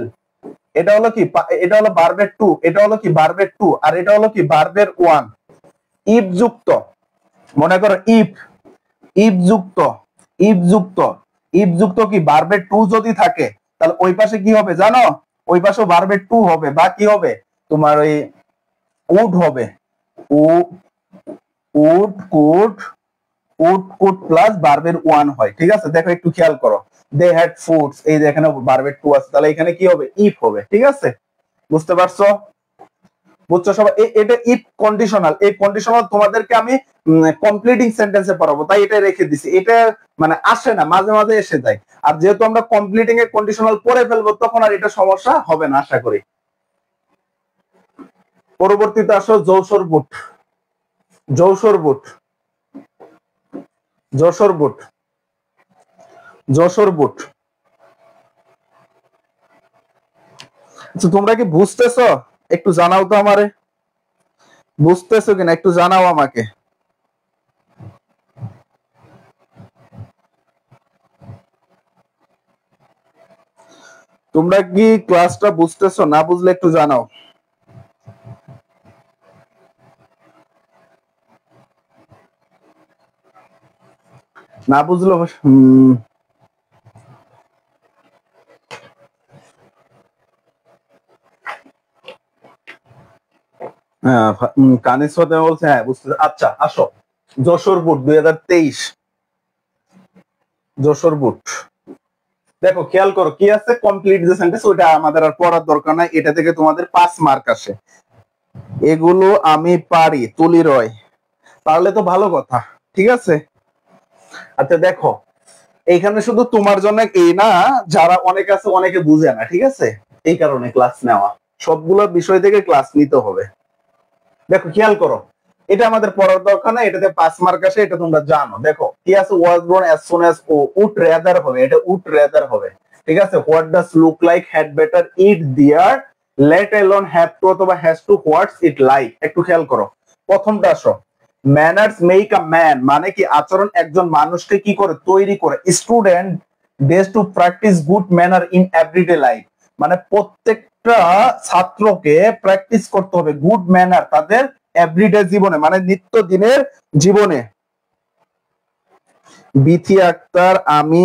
Speaker 1: এটা হলো কি, এটা হলো ভার্বের টু, এটা হলো কি ভার্বের টু, আর এটা হলো কি ভার্বের ওয়ান। ইফ যুক্ত, মনে করো ইফ, ইফ যুক্ত, ইফ যুক্ত, ইফ যুক্ত কি ভার্বের টু যদি থাকে, তাহলে ওই পাশে কি হবে জানো, ওই পাশে ভার্বের টু হবে, বা কি হবে তোমার ওই উড হবে, would could, would could plus ভার্বের ওয়ান হয়, ঠিক আছে। দেখো একটু খেয়াল করো, দে হ্যাড ফুডস, এই যে এখানে ভার্বের টু আছে, তাহলে এখানে কি হবে ইফ হবে, ঠিক আছে, বুঝতে পারছো, বুঝছো সবাই। এটা ইফ কন্ডিশনাল, এই কন্ডিশনাল তোমাদেরকে আমি কমপ্লিটিং সেন্টেন্সে পড়াবো, তাই এটা রেখে দিছি, এটা মানে আসে না, মাঝে মাঝে এসে যায়। আর যেহেতু আমরা কমপ্লিটিং এ কন্ডিশনাল পড়ে ফেলবো, তখন আর এটা সমস্যা হবে না আশা করি। পরবর্তীতে আসো যৌসর বুট, যৌসর বুট, যশোর বুট, যশোর বুট। আচ্ছা তোমরা কি বুঝতেছো, একটু জানাও তো আমারে, বুঝতেছো কিনা একটু জানাও আমাকে। তোমরা কি ক্লাসটা বুঝতেছো, না বুঝলে একটু জানাও। না বুঝলো কানিস ফাতেমা বলছে হ্যাঁ বুঝতে। আচ্ছা আসো যশোর বুট 2023, যশোর বুট। দেখো খেয়াল করো কি আছে, কমপ্লিট যে সেন্টেন্স, ওটা আমাদের আর পড়ার দরকার নাই, এটা থেকে তোমাদের 5 মার্ক আসে। এগুলো আমি পারি, তুলি রয়, তাহলে তো ভালো কথা, ঠিক আছে। আচ্ছা দেখো এইখানে শুধু তোমার জন্য এই না, যারা অনেকে আছে অনেকে বুঝে না, ঠিক আছে, এই কারণে ক্লাস নেওয়া। সবগুলো বিষয় থেকে ক্লাস নিতে হবে। দেখো খেয়াল করো, এটা আমাদের পড়ার দরকার না, এটাতে 5 মার্ক আসে, এটা তোমরা জানো। দেখো কি আছে, was born as soon as ও, উড রেদার হবে, এটা উড রেদার হবে। ঠিক আছে, what does look like had better it dear, let alone have to অথবা has to, what's it like. একটু খেয়াল করো, প্রথমটা আসো, ম্যানার্স মেক আ ম্যান, মানে কি আচরণ একজন মানুষকে কি করে, তৈরি করে। Student dash to practise good manner in everyday life, মানে প্রত্যেকটা ছাত্রকে প্র্যাকটিস করতে হবে গুড ম্যানার তাদের এভরিডে জীবনে, মানে নিত্য দিনের জীবনে। বিথি আক্তার, আমি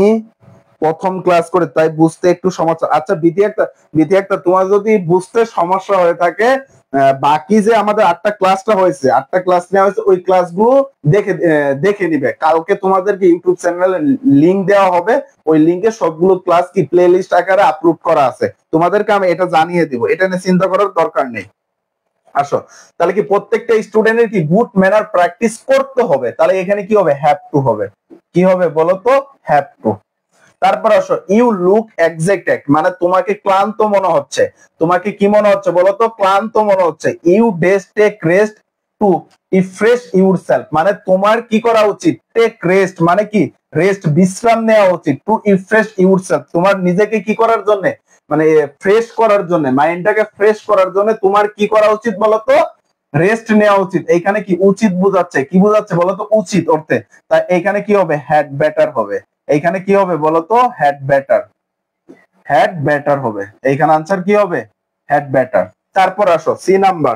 Speaker 1: প্রথম ক্লাস করে তাই বুঝতে একটু সমস্যা। আচ্ছা বিথি আক্তার তোমার যদি বুঝতে সমস্যা হয়ে থাকে, বাকি যে আমাদের 8টা ক্লাসটা হয়েছে, 8টা ক্লাস নেওয়া হয়েছে, ওই ক্লাসগুলো দেখে নিবে। কালকে তোমাদেরকে ইউটিউব চ্যানেলে লিংক দেওয়া হবে, ওই লিংকে সবগুলো ক্লাস কি প্লে লিস্ট আকারে আপলোড করা আছে, তোমাদেরকে আমি এটা জানিয়ে দিব, এটা নিয়ে চিন্তা করার দরকার নেই। আসো, তাহলে কি প্রত্যেকটা স্টুডেন্টের কি গুড ম্যানার প্র্যাকটিস করতে হবে, তাহলে এখানে কি হবে, হ্যাভ টু হবে। কি হবে বলো তো, হ্যাভ টু। তারপর আসো, ইউ লুক এক্সাইটেড, মানে তোমাকে ক্লান্ত মনে হচ্ছে। তোমাকে কি মনে হচ্ছে বলো তো, ক্লান্ত মনে হচ্ছে। You dash take rest to refresh yourself, মানে তোমার কি করা উচিত, টেক রেস্ট মানে কি রেস্ট, বিশ্রাম নেওয়া উচিত। টু রিফ্রেশ ইউরসেলফ, তোমার নিজেকে কি করার জন্য, মানে ফ্রেশ করার জন্য, মাইন্ডটাকে ফ্রেশ করার জন্য তোমার কি করা উচিত বলতো, রেস্ট নেওয়া উচিত। এইখানে কি উচিত বুঝাচ্ছে, কি বুঝাচ্ছে বলতো, উচিত অর্থে। তাই এখানে কি হবে, হ্যাড বেটার হবে। এইখানে কি হবে বলতো, হ্যাড বেটার, হ্যাড বেটার হবে। এইখানে আনসার কি হবে, হ্যাড বেটার। তারপর আসো সি নাম্বার।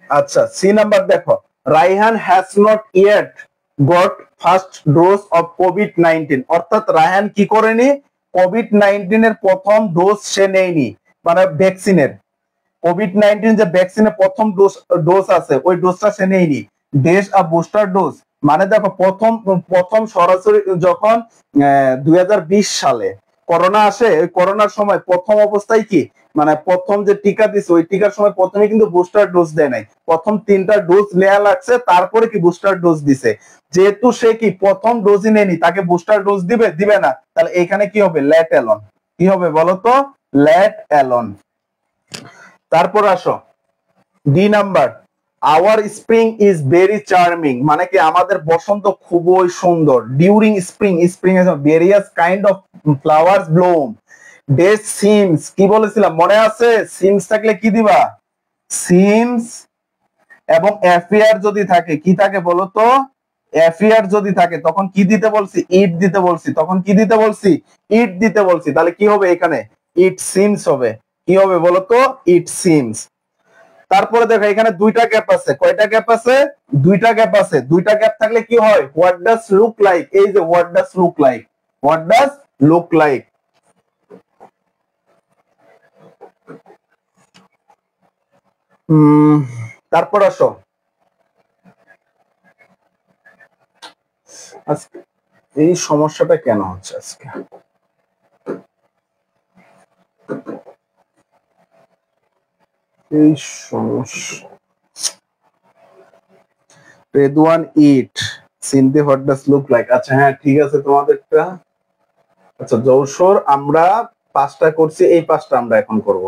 Speaker 1: আচ্ছা সি নাম্বার দেখো, Raihan has not yet goat first dose of COVID-19, অর্থাৎ রায়হান কি করেনি, কোভিড-19 এর প্রথম ডোজ সে নেয়নি, মানে ভ্যাকসিনের। কোভিড-19 যে ভ্যাকসিনের প্রথম ডোজ আছে, ওই ডোজটা সে নেয়নি। ডেজ আ বুস্টার ডোজ, মানে দেখো প্রথম প্রথম সরাসরি যখন 2020 সালে করোনা আসে, ওই করোনার সময় প্রথম অবস্থায় কি, মানে প্রথম যে টিকা দিছে, ওই টিকার সময় প্রথমে কিন্তু বুস্টার ডোজ দেয় নাই, প্রথম 3টা ডোজ নেওয়া লাগছে, তারপরে কি বুস্টার ডোজ দিছে। যেহেতু সে কি প্রথম ডোজই নেয়নি, তাকে বুস্টার ডোজ দিবে না, তাহলে এখানে কি হবে, লেট অ্যালোন। কি হবে বলতো, লেট অ্যালোন। তারপর আসো D number, our spring is very charming, মানে কি আমাদের বসন্ত খুবই সুন্দর। ডিউরিং স্প্রিং, স্প্রিং এ various kind of flowers bloom. ডে সিমস, কি বলেছিলাম মনে আছে, সিমস থাকলে কি দিবা, সিমস। এবং অ্যাফিয়ার যদি থাকে, কি থাকে বলতো, অ্যাফিয়ার যদি থাকে তখন কি দিতে বলছি, ইট দিতে বলছি। তখন কি দিতে বলছি, ইট দিতে বলছি। তাহলে কি হবে এখানে, ইট সিমস হবে। কি হবে বলতো, ইট সিমস। তারপরে দেখো এখানে 2টা গ্যাপ আছে, কয়টা গ্যাপ আছে, 2টা গ্যাপ আছে। 2টা গ্যাপ থাকলে কি হয়, হোয়াট ডাজ লুক লাইক, এই যে what does look like, what does look like. তারপর আসো, আজকে এই সমস্যাটা কেন হচ্ছে আজকে, এই সমস্যা। রেদওয়ান ইট সিনথে হোয়াট ডাজ লুক লাইক, আচ্ছা হ্যাঁ ঠিক আছে তোমাদেরটা। আচ্ছা যৌসর আমরা 5টা করছি, এই 5টা আমরা এখন করব।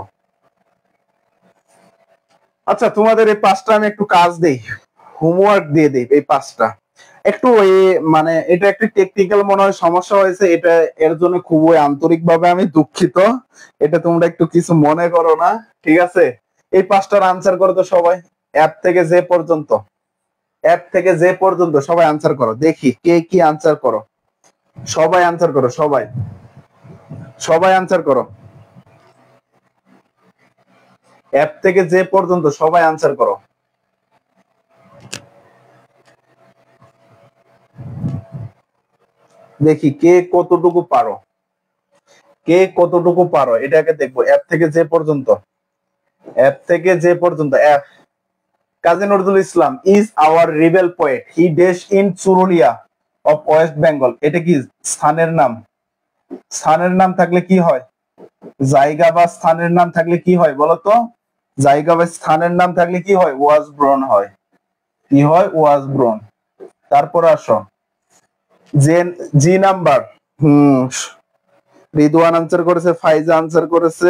Speaker 1: আচ্ছা তোমাদের এই 5টা আমি একটু কাজ দেই, হোমওয়ার্ক দিয়ে দেই। এই 5টা একটু মানে এটা একটু টেকনিক্যাল মনে হয় সমস্যা হয়েছে, এটা এর জন্য খুবই আন্তরিকভাবে আমি দুঃখিত। এটা তোমরা একটু কিছু মনে করো না, ঠিক আছে। এই 5টার আনসার করো তো সবাই, অ্যাপ থেকে যে পর্যন্ত, অ্যাপ থেকে যে পর্যন্ত সবাই আনসার করো, দেখি কে কি আনসার করো। সবাই আনসার করো, সবাই সবাই আনসার করো, অ্যাপ থেকে যে পর্যন্ত সবাই আনসার করো। দেখি কে কতটুকু পারো, কে কতটুকু পারো এটাকে দেখবো। অ্যাপ থেকে যে পর্যন্ত, অ্যাপ থেকে যে পর্যন্ত। App, Kazi Nazrul Islam is our rebel poet, he dash in Churulia of West Bengal. এটা কি স্থানের নাম, স্থানের নাম থাকলে কি হয়, জায়গা বা স্থানের নাম থাকলে কি হয় বলতো, জায়গা বা স্থানের নাম থাকলে কি হয়, ওয়াজ ব্রন হয়। কি হয়, ওয়াজ ব্রন। তারপর আসো জি নাম্বার, হুম রিদওয়ান আনসার করেছে, ফাইজা আনসার করেছে,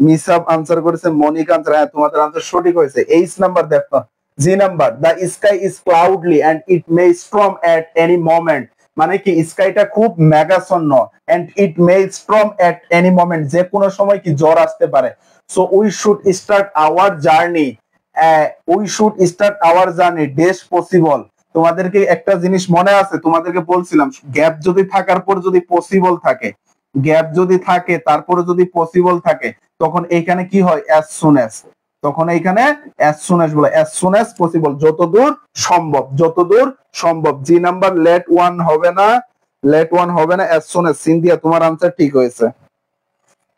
Speaker 1: মিসাব আনসার করেছে, মনিকা আনসার, হ্যাঁ তোমাদের আনসার সঠিক হয়েছে। 8 নাম্বার দেখো, G number, the sky is cloudy and it may storm at any moment, মানে কি স্কাইটা খুব মেঘাচ্ছন্ন, and it may storm at any moment, যে কোনো সময় কি ঝড় আসতে পারে। So we should start our journey, ডেস পসিবল। তোমাদেরকে একটা জিনিস মনে আছে, তোমাদেরকে বলছিলাম গ্যাপ যদি থাকার পর যদি পসিবল থাকে, গ্যাপ যদি থাকে তারপরে যদি পসিবল থাকে, তখন এইখানে কি হয়, অ্যাজ সুন অ্যাজ, তখন এইখানে অ্যাজ সুন অ্যাজ বলে, অ্যাজ সুন অ্যাজ পসিবল, যতদূর সম্ভব, যতদূর সম্ভব। জি নাম্বার, লেট ওয়ান হবে না, লেট ওয়ান হবে না, অ্যাজ সুন অ্যাজ। সিনথিয়া তোমার আনসার ঠিক হয়েছে,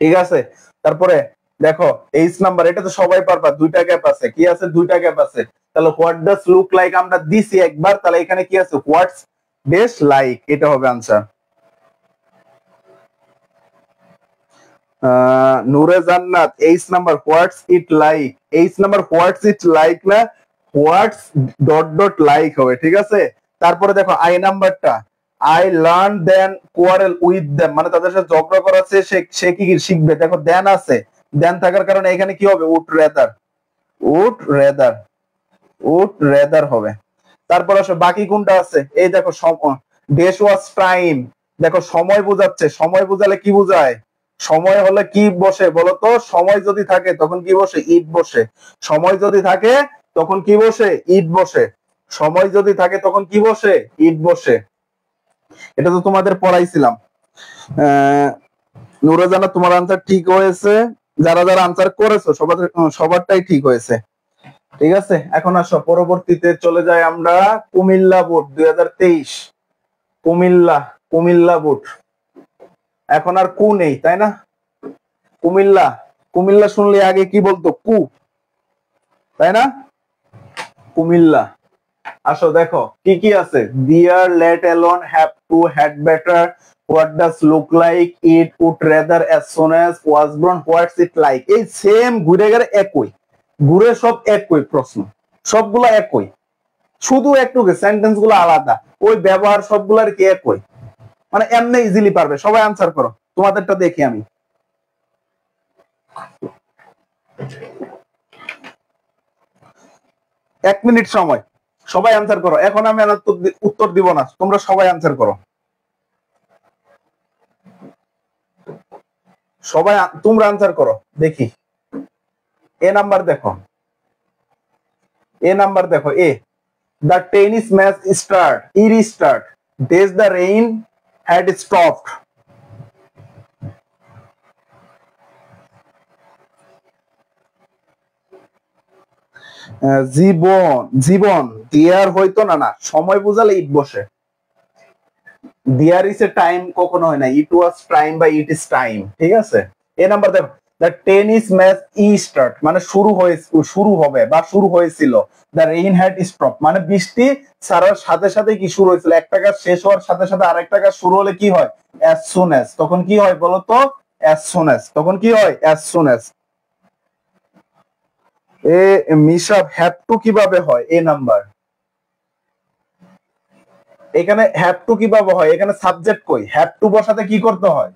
Speaker 1: ঠিক আছে। তারপরে দেখো 8 নাম্বার, এটা তো সবাই পারবা, দুইটা গ্যাপ আছে, কি আছে, দুইটা গ্যাপ আছে। তাহলে হোয়াট ডাজ লুক লাইক আমরা দিছি একবার, তাহলে এখানে কি আছে, হোয়াটস ডেস লাইক, এটা হবে আনসার। নূরে জান্নাত 8 number, what's it like, 8 number what's it like না, হোয়াটস ডট ডট লাইক হবে, ঠিক আছে। তারপরে দেখো আই নাম্বারটা, I learn then quarrel with them, মানে তাদের সাথে ঝগড়া করাচ্ছে, সে কি শিখবে। দেখো দেন আছে, দেন থাকার কারণে এখানে কি হবে, would rather, would rather, would rather হবে। তারপর আসো বাকি কোনটা আছে, এই দেখো ডেস ওয়াজ টাইম, দেখো সময় বোঝাচ্ছে, সময় বোঝালে কি বোঝায়, সময় হলে কি বসে বলতো, সময় যদি থাকে তখন কি বসে, ইট বসে, সময় যদি থাকে তখন কি বসে, ইট বসে, সময় যদি থাকে তখন কি বসে, ইট বসে। এটা তো তোমাদের পড়াইছিলাম। নুরজানা তোমার আনসার ঠিক হয়েছে, যারা যারা আনসার করেছো সবারটাই ঠিক হয়েছে, ঠিক আছে। এখন আসো পরবর্তীতে চলে যাই আমরা, কুমিল্লা বোর্ড 2023, কুমিল্লা বোর্ড, এখন আর কু নেই তাই না, কুমিল্লা, কুমিল্লা শুনলে আগে কি বলতো, কু, তাই না, কুমিল্লা। আসো দেখো কি কি আছে, dear, let alone, have to, had better, what does look like, it, would rather, as soon as, was born, what's it like, এই সেম ঘুরে গেলে একই, ঘুরে সব একই প্রশ্ন, সবগুলো একই, শুধু একটু সেন্টেন্স গুলো আলাদা, ওই ব্যবহার সবগুলোর কি একই, মানে এমনি ইজিলি পারবে। সবাই আনসার করো, তোমাদেরটা দেখি আমি। 1 মিনিট সময়, সবাই আনসার করো। এখন আমি উত্তর দিব না, তোমরা সবাই আনসার করো, সবাই তোমরা আনসার করো দেখি। এ নাম্বার দেখো, এ নাম্বার দেখো, A, the tennis match restart, does the rain had stopped, জীবন দিয়ার হইতো না, না সময় বুঝালে ইট বসে, দিয়ার ইজ এ টাইম কখনো হয় না, ইট ওয়াজ টাইম বা ইট ইজ টাইম, ঠিক আছে। এ নাম্বার দেখো, দ্য টেনিস ম্যাচ স্টার্ট মানে শুরু হবে বা শুরু হয়েছিল, দ্য রেইন হ্যাড স্টপ মানে বৃষ্টি ছাড়ার সাথে সাথে কি শুরু হয়েছিল, একটা কাজ শেষ হওয়ার সাথে সাথে আরেকটা কাজ শুরু হলে কি হয়, অ্যাজ সুন অ্যাজ, তখন কি হয় বলতো, অ্যাজ সুন অ্যাজ, তখন কি হয়, অ্যাজ সুন অ্যাজ। এ মিশাব, হ্যাভ টু কিভাবে হয়, এ নাম্বার, এখানে হ্যাভ টু কিভাবে হয়, এখানে সাবজেক্ট কই, হ্যাভ টু বসাতে কি করতে হয়,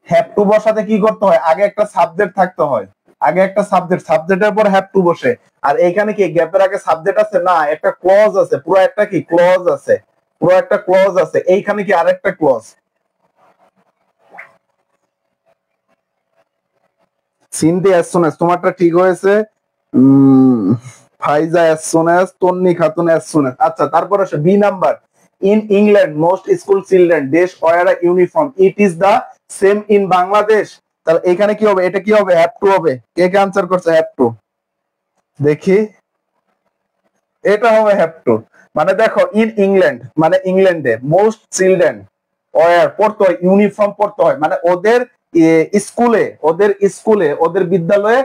Speaker 1: হ্যাভ টু বসাতে কি করতে হয়, আগে একটা সাবজেক্ট থাকতে হয়, আগে একটা সাবজেক্টের পর হ্যাভ টু বসে। আর এইখানে কি গ্যাপের আগে সাবজেক্ট আছে না, একটা ক্লজ আছে, পুরো একটা কি ক্লজ আছে, পুরো একটা ক্লজ আছে, এইখানে কি আরেকটা clause. Cynthia as soon as, তোমারটা ঠিক হয়েছে। Faiza as soon as, Tonni Khatun as soon as. আচ্ছা তারপর আসে B number, in England most school children dash wear a uniform, it is the same in Bangladesh. তাহলে এখানে কি হবে, এটা কি হবে, হ্যাভ টু হবে। কে কে আনসার করছে হ্যাভ টু, দেখি, এটা হবে হ্যাভ টু। মানে দেখো ইন ইংল্যান্ড মানে ইংল্যান্ডে, মোস্ট চিলড্রেন ওয়্যার পড়তে হয়, ইউনিফর্ম পড়তে হয়, মানে ওদের স্কুলে ওদের বিদ্যালয়ে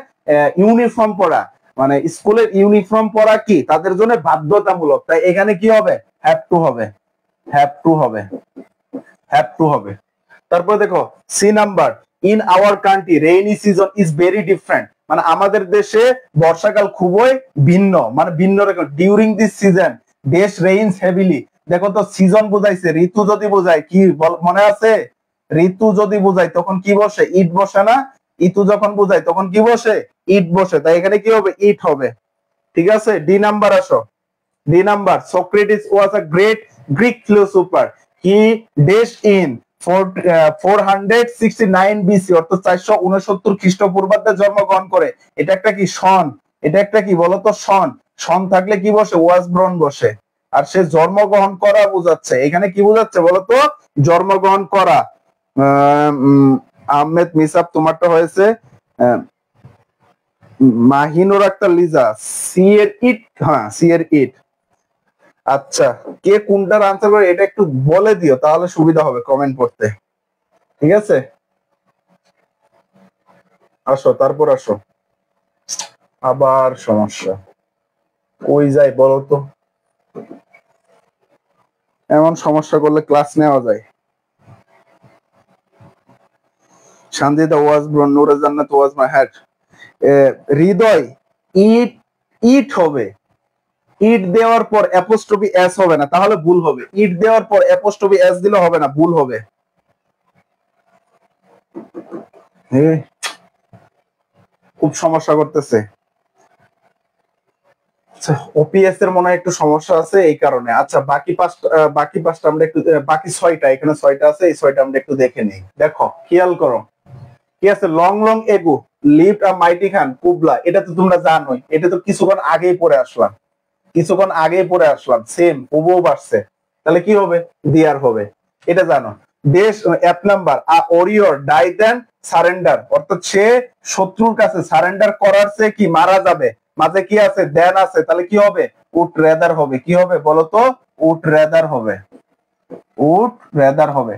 Speaker 1: ইউনিফর্ম পড়া, মানে স্কুলের ইউনিফর্ম পড়া কি তাদের জন্য বাধ্যতামূলক। তাই এখানে কি হবে, হ্যাভ টু হবে, হ্যাভ টু হবে, হ্যাভ টু হবে। তারপর দেখো C number, in our country rainy season is very different, মানে আমাদের দেশে বর্ষাকাল খুবই ভিন্ন, মানে ভিন্ন রকম। During this season dash rains heavily, দেখো তো সিজন বোঝাইছে, ঋতু যদি বোঝায় কি মনে আছে, ঋতু যদি বোঝায় তখন কি বসে? ইট বসে না? ঋতু যখন বোঝায় তখন কি বসে? ইট বসে। তাই এখানে কি হবে? ইট হবে। ঠিক আছে, ডি নাম্বার আসো। D number, Socrates was a great Greek philosopher. He dash in 469 BC, অর্থাৎ 469 খ্রিস্টপূর্বাব্দে জন্মগ্রহণ করে। এটা একটা কি? সন। এটা একটা কি বলতো? সন। সন থাকলে কি বসে? ওয়াজ ব্রন বসে। আর সে জন্মগ্রহণ করা বোঝাচ্ছে। এখানে কি বোঝাচ্ছে বলতো? জন্মগ্রহণ করা। আহমেদ মিসাব তোমারটা হয়েছে মাহিনুর আক্তার লিজা, সি এর ইট। হ্যাঁ, সি এর ইট। আচ্ছা, কে কোনটার আনসার করে এটা একটু বলে দিও, তাহলে সুবিধা হবে কমেন্ট করতে। ঠিক আছে, আসো, তারপর আসো। আবার সমস্যা কই যায় বলো তো? এমন সমস্যা করলে ক্লাস নেওয়া যায়? শান্তিদা ওয়াজ ব্রন, নুরে জান্নাত ওয়াজ মাই হ্যাট। হৃদয়, ইট, ইট হবে। ইট দেওয়ার পর অ্যাপোস্ট্রফি এস হবে না, তাহলে ভুল হবে। ইট দেওয়ার পর অ্যাপোস্ট্রফি এস দিলে হবে না, ভুল হবে। খুব সমস্যা করতেছে। ওপিএস এর মনে হয় একটু সমস্যা আছে এই কারণে। আচ্ছা, বাকি পাঁচটা আমরা একটু, বাকি ছয়টা, এখানে ছয়টা আছে, এই ছয়টা আমরা একটু দেখে নিই। দেখো, খেয়াল করো কি আছে। লং লং এগো লিভড আ মাইটি খান কুবলা, এটা তো তোমরা জানোই, এটা তো কিছুক্ষণ আগেই পড়ে আসলাম। সেম হুবহু আসছে। তাহলে কি হবে? দিয়ার হবে, এটা জানো। দেশ, এক নাম্বার, আ ওরিয়র ডাই দেন সারেন্ডার, অর্থাৎ সে শত্রুর কাছে সারেন্ডার করার চেয়ে কি মারা যাবে। মাঝে কি আছে? দেন আছে, তাহলে কি হবে? উড রেদার হবে। কি হবে বলতো? উড রেদার হবে। উড রেদার হবে।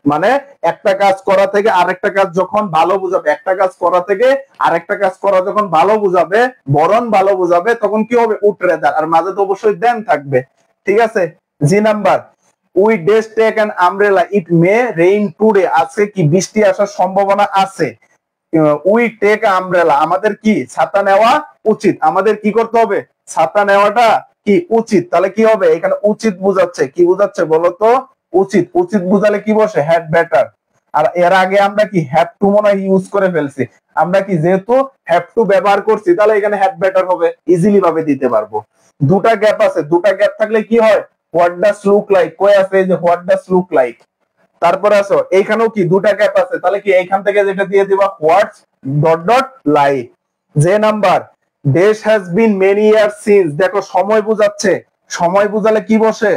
Speaker 1: মানে একটা কাজ করা থেকে আরেকটা কাজ যখন ভালো বুঝাবে, একটা কাজ করা থেকে আরেকটা কাজ করা যখন ভালো বুঝাবে, বরং ভালো বুঝাবে, তখন কি হবে? Would rather. আর মাঝে তো অবশ্যই দেন থাকবে। ঠিক আছে, G number, we does take an umbrella, it may rain today, আজকে কি বৃষ্টি আসার সম্ভাবনা আছে। উই টেক আমব্রেলা, আমাদের কি ছাতা নেওয়া উচিত। আমাদের কি করতে হবে? ছাতা নেওয়াটা কি উচিত। তাহলে কি হবে? এখানে উচিত বুঝাচ্ছে। কি বুঝাচ্ছে বলতো? উচিত। উচিত বুঝালে কি বসে? Had better. আর এর আগে আমরা কি হ্যাভ টু মনে হয় ইউজ করে ফেলছি। আমরা কি যেহেতু হ্যাভ টু ব্যবহার করছি, তাহলে এখানে হ্যাড বেটার হবে, ইজিলি ভাবে দিতে পারবো। দুটা গ্যাপ আছে, দুটা গ্যাপ থাকলে কি হয়? হোয়াট ডাস লুক লাইক, কই আছে? এই যে হোয়াট ডাস লুক লাইক। তারপরে আসো, এইখানেও কি দুটা গ্যাপ আছে, তাহলে কি এইখান থেকে যেটা দিয়ে দিবা হোয়াটস ডট ডট লাইক। যে নাম্বার, দেশ has been many year since, দেখো সময় বুঝাচ্ছে। সময় বুঝালে কি বসে?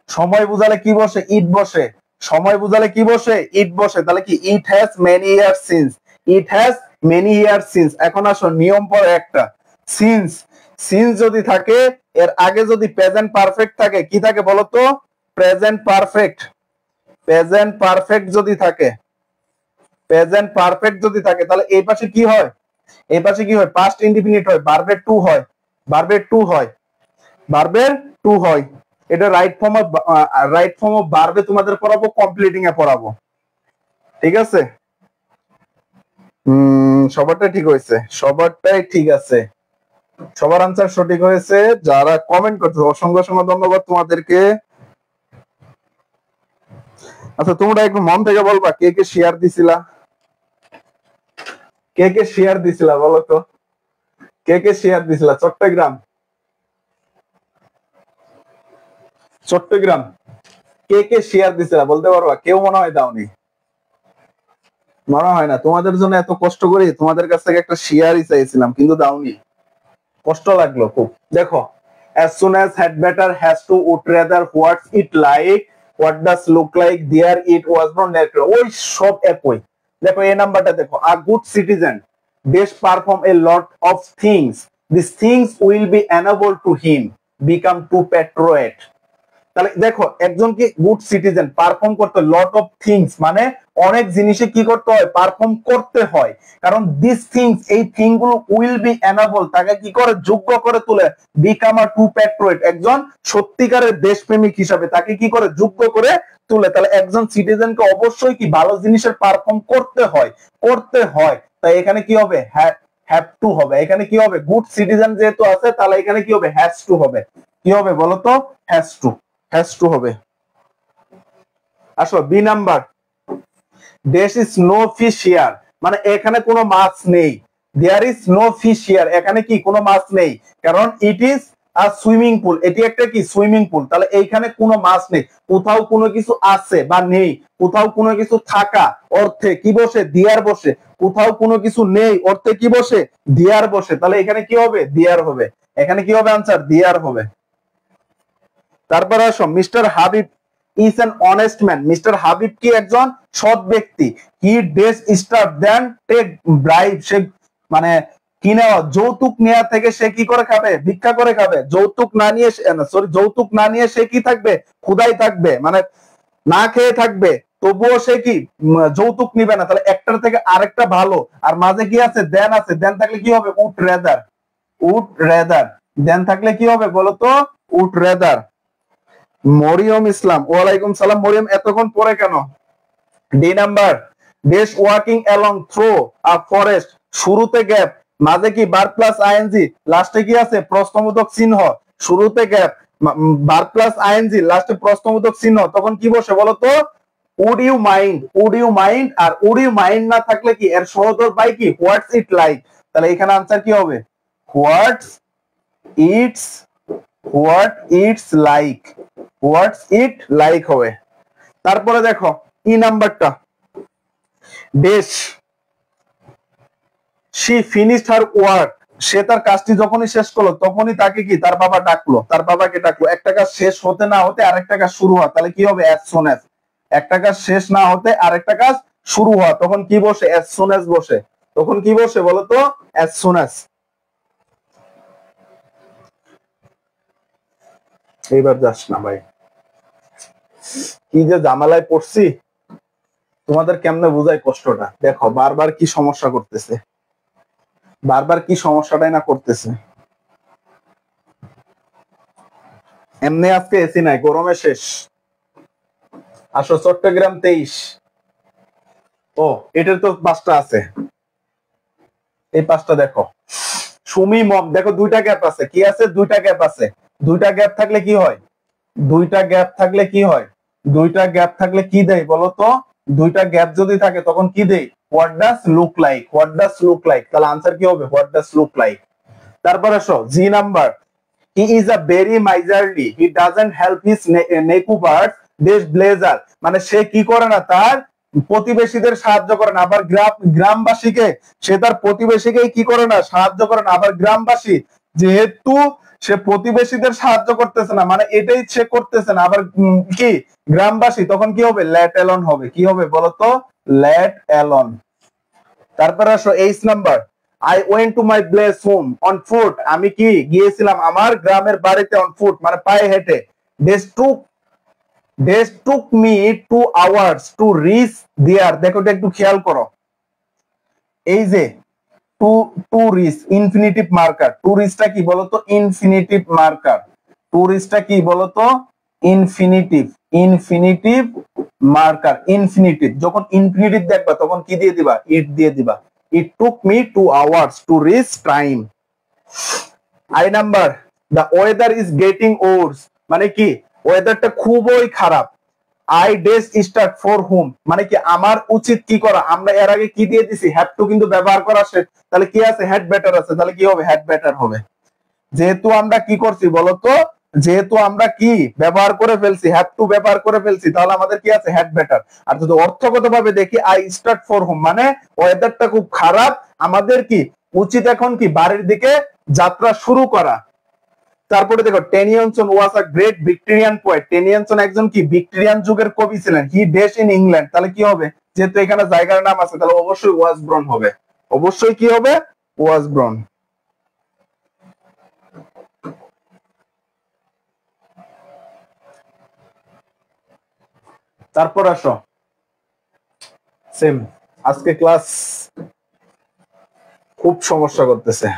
Speaker 1: সময় বুঝালে কি বসে? ইট বসে। সময় বুঝালে কি বসে? ইট বসে। তাহলে কি it has many year since, it has many year since. এখন আসো, নিয়ম পড়ে একটা। সিন্স, সিন্স যদি থাকে, এর আগে যদি প্রেজেন্ট পারফেক্ট থাকে, কি থাকে বলতো? Present perfect. প্রেজেন্ট পারফেক্ট যদি থাকে, প্রেজেন্ট পারফেক্ট যদি থাকে, তাহলে এই পাশে কি হয়? এই পাশে কি হয়? পাস্ট ইনডিফিনিট হয়, ভার্বের টু হয়। ভার্বের টু হয়, ভার্বের টু হয়। এটা রাইট ফর্ম অফ ভার্বে তোমাদের পড়াবো, কমপ্লিটিং এ পড়াবো। ঠিক আছে, সবারটাই ঠিক হয়েছে, সবারটাই ঠিক আছে, সবার আনসার সঠিক হয়েছে। যারা কমেন্ট করছে অসংখ্য অসংখ্য ধন্যবাদ তোমাদেরকে। আচ্ছা, তোমরা একটু মন থেকে বলবা কে কে শেয়ার দিছিলা, কে কে শেয়ার দিছিলা বলো তো? কে কে শেয়ার দিছিলা? চট্টগ্রাম, চট্টগ্রাম কে কে শেয়ার দিছিলা বলতে পারবা? কেউ মনে হয় দাওনি, মনে হয় না। তোমাদের জন্য এত কষ্ট করি, তোমাদের কাছ থেকে একটা শেয়ারই চাইছিলাম, কিন্তু দাওনি, কষ্ট লাগলো খুব। দেখো, as soon as had better, has to, would rather, what's it like, what does look like, there, it, was not, natural, ওই সব একই। দেখো এই নাম্বারটা দেখো, a good citizen দেশ perform a lot of things, these things will be enabled to him become to patriot। তাহলে দেখো, একজনকে গুড সিটিজেন পারফর্ম করতে লট অফ থিংস, মানে অনেক জিনিসে কি করতে হয়? পারফর্ম করতে হয়। কারণ দিস থিংস, এই থিং গুলো উইল বি এনাবল, তাকে কি করে? যোগ্য করে তুলে, বিকাম আ টু প্যাট্রিয়ট, একজন সত্যিকারের দেশপ্রেমিক হিসাবে তাকে কি করে? যোগ্য করে তুলে। তাহলে একজন সিটিজেনকে অবশ্যই কি ভালো জিনিসের পারফর্ম করতে হয়, করতে হয়। তাই এখানে কি হবে? হ্যাভ টু হবে। এখানে কি হবে? গুড সিটিজেন যেহেতু আছে, তাহলে এখানে কি হবে? হ্যাজ টু হবে। কি হবে বলতো? হ্যাজ টু, হ্যাজ টু হবে। আসো, B number, there is no fish here, মানে এখানে কোনো মাছ নেই। There is no fish here, এখানে কি কোনো মাছ নেই, কারণ it is a swimming pool, এটি একটা কি সুইমিং পুল, তাহলে এইখানে কোনো মাছ নেই। কোথাও কোনো কিছু আছে বা নেই, কোথাও কোনো কিছু থাকা অর্থে কি বসে, দিয়ার বসে। কোথাও কোনো কিছু নেই অর্থে কি বসে, দিয়ার বসে। তাহলে এখানে কি হবে, দিয়ার হবে। এখানে কি হবে আনসার, দিয়ার হবে। তারপরে আসো, mister Habib is an honest man, mister Habib কি একজন সৎ ব্যক্তি। He does star than take bribe, সে মানে কি নেওয়া, যৌতুক নেওয়া থেকে সে কি করে খাবে, ভিক্ষা করে খাবে। যৌতুক না নিয়ে সরি, যৌতুক না নিয়ে সে কি থাকবে, ক্ষুধাই থাকবে, মানে না খেয়ে থাকবে, তবুও সে কি যৌতুক নিবে না। তাহলে একটার থেকে আরেকটা ভালো, আর মাঝে কি আছে, দেন আছে, দেন থাকলে কি হবে, উড রেদার, উড রেদার, দেন থাকলে কি হবে বলতো, উড রেদার। মরিয়ম ইসলাম, ওয়ালাইকুম সালাম। মরিয়ম এতক্ষণ পরে কেন? D number, dash walking along through a forest, শুরুতে গ্যাপ, মাঝে কি বার প্লাস আইএনজি, লাস্টে কি আছে প্রশ্নবোধক চিহ্ন। শুরুতে গ্যাপ, বার প্লাস আইএনজি, লাস্টে প্রশ্নবোধক চিহ্ন, তখন কি বসে বলতো, would you mind, would you mind. আর উড ইউ মাইন্ড না থাকলে কি এর সহোদর বাই কি, হোয়াটস ইট লাইক। তাহলে এখানে আনসার কি হবে, what's it's, what it's like, what's it like হবে। তারপরে দেখো ই নাম্বারটা, বেশ শি ফিনিশড হার ওয়ার্ক, সে তার কাজটি যখনই শেষ করলো তখনই তাকে কি তার বাবা ডাকলো, তার বাবাকে ডাকলো। একটা কাজ শেষ হতে না হতে আরেকটা কাজ শুরু হয়, তাহলে কি হবে, অ্যাজ সুন অ্যাজ। একটা কাজ শেষ না হতে আরেকটা কাজ শুরু হয়, তখন কি বসে, অ্যাজ সুন অ্যাজ বসে। তখন কি বসে বলতো, অ্যাজ সুন অ্যাজ। এইবার যাস না ভাই, কি যে জামালায় পড়ছি, তোমাদের কেমনে বোঝায় কষ্টটা। দেখো বারবার কি সমস্যা করতেছে, বারবার কি সমস্যাটাই না করতেছে। এমনি আজকে এসি নাই, গরমে শেষ। আসো চট্টগ্রাম 23, ও এটার তো 5টা আছে, এই 5টা দেখো। সুমি মম, দেখো 2টা গ্যাপ আছে, কি আছে, 2টা গ্যাপ আছে। 2টা গ্যাপ থাকলে কি হয়, 2টা গ্যাপ থাকলে কি হয়, 2টা গ্যাপ থাকলে কি দেয় বলতো, 2টা গ্যাপ যদি থাকে তখন কি দেয়, what does look like, what does look like. তাহলে আনসার কি হবে, হোয়াট ডাজ লুক লাইক। তারপর আসো G number, he is a very miserly, he doesn't help his neighbours this blazer, মানে সে কি করে না, তার প্রতিবেশীদের সাহায্য করে না। আবার গ্রামবাসীকে, সে তার প্রতিবেশীকে কি করে না, সাহায্য করে না। আবার গ্রামবাসী, যেহেতু সে প্রতিবেশীদের সাহায্য করতেছে না, মানে এটাই সে করতেছে না, আবার কি গ্রামবাসী, তখন কি হবে, লেট অ্যালোন হবে। কি হবে বলতো, লেট অ্যালোন। তারপর আসো H number, I went to my place home on foot, আমি কি গিয়েছিলাম আমার গ্রামের বাড়িতে অন ফুট, মানে পায়ে হেঁটে। Does took me 2 hours to reach there, দেখো এটা একটু খেয়াল করো, এই যে to, to reach infinitive marker, to রিচটা কি বলতো, ইনফিনিটিভ মার্কার। টু রিচটা কি বলতো, ইনফিনিটিভ, ইনফিনিটিভ মার্কার, ইনফিনিটিভ। যখন ইনফিনিটিভ দেখবা তখন কি দিয়ে দিবা, ইট দিয়ে দিবা। It took me 2 hours to reach time. I number, the weather is getting worse, মানে কি ওয়েদারটা খুবই খারাপ। আই ডেস স্টার্ট ফর হুম, মানে কি আমার উচিত কি করা। আমরা এর আগে কি দিয়ে দিছি, হ্যাভ টু কিন্তু ব্যবহার করা শেষ, তাহলে কি আছে, হ্যাড বেটার আছে, তাহলে কি হবে, হ্যাড বেটার হবে। যেহেতু আমরা কি করছি বলতো, যেহেতু আমরা কি ব্যবহার করে ফেলছি, হ্যাভ টু ব্যবহার করে ফেলছি, তাহলে আমাদের কি আছে, হ্যাড বেটার। আর যদি অর্থগত ভাবে দেখি, আই স্টার্ট ফর হোম, মানে ওয়েদারটা খুব খারাপ, আমাদের কি উচিত এখন কি বাড়ির দিকে যাত্রা শুরু করা। তারপরে দেখো, টেনিয়নসন ওয়াজ আ গ্রেট ভিক্টোরিয়ান পোয়েট, টেনিয়নসন একজন কি ভিক্টোরিয়ান যুগের কবি ছিলেন। হি ডেস ইন ইংল্যান্ড, তাহলে কি হবে, যেহেতু এখানে জায়গার নাম আছে তাহলে অবশ্যই ওয়াসব্রন হবে, অবশ্যই কি হবে, ওয়াসব্রন। তারপর আসো সেম, আজকে ক্লাস খুব সমস্যা করতেছে।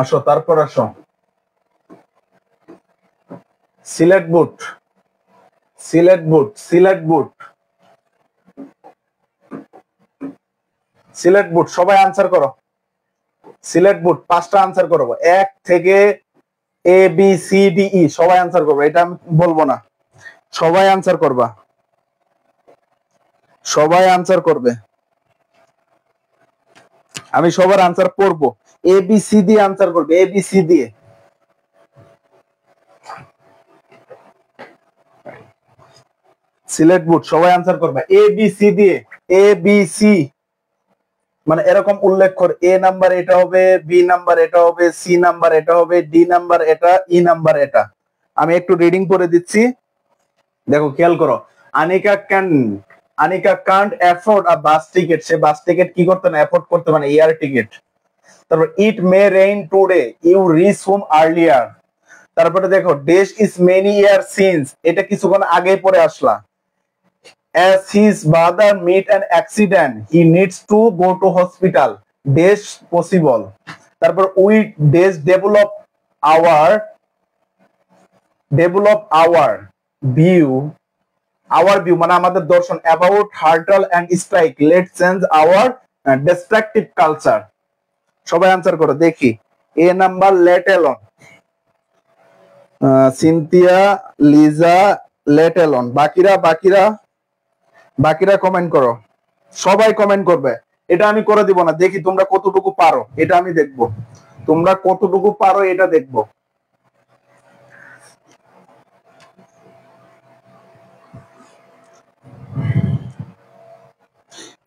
Speaker 1: আসো তারপর আসো, সিলেট বুট, সিলেট বুট, সিলেট বুট, সিলেট বুট, সবাই আনসার করো। সিলেট বুট 5টা আনসার করবো, 1 থেকে A B C D E সবাই আনসার করবে, এটা আমি বলবো না, সবাই আনসার করবা, সবাই আনসার করবে, আমি সবার আনসার পড়বো, এ বি সি দিয়ে আনসার করবে, এ বি সি দিয়ে। সিলেট বুট সবাই আনসার করবে এ বি সি দিয়ে, এ বি সি মানে এরকম উল্লেখ করে, এ নাম্বার এটা হবে, বি নাম্বার এটা হবে, সি নাম্বার এটা হবে, ডি নাম্বার এটা, ই নাম্বার এটা। আমি একটু রিডিং করে দিচ্ছি, দেখো খেয়াল করো। Anika can't afford a bus ticket, সে বাস টিকেট কি করতে না, অ্যাফোর্ড করতে মানে এয়ার টিকেট। তারপর it may rain today, you reach home earlier. তারপরে দেখো ডেশ ইজ মেনি ইয়ার সিন্স, এটা কিছুক্ষণ আগে পরে আসলা। As his brother meet an accident, he needs to go to hospital. Dash possible. তারপর we dash develop our view, মানে আমাদের দর্শন about hurtle and strike. Let's change our destructive culture. সবাই আনসার করো দেখি। A number let alone, Cynthia, Liza, let alone। বাকিরা comment করো, সবাই কমেন্ট করবে, এটা আমি করে দিব না, দেখি তোমরা কতটুকু পারো, এটা আমি দেখবো, তোমরা কতটুকু পারো এটা দেখবো।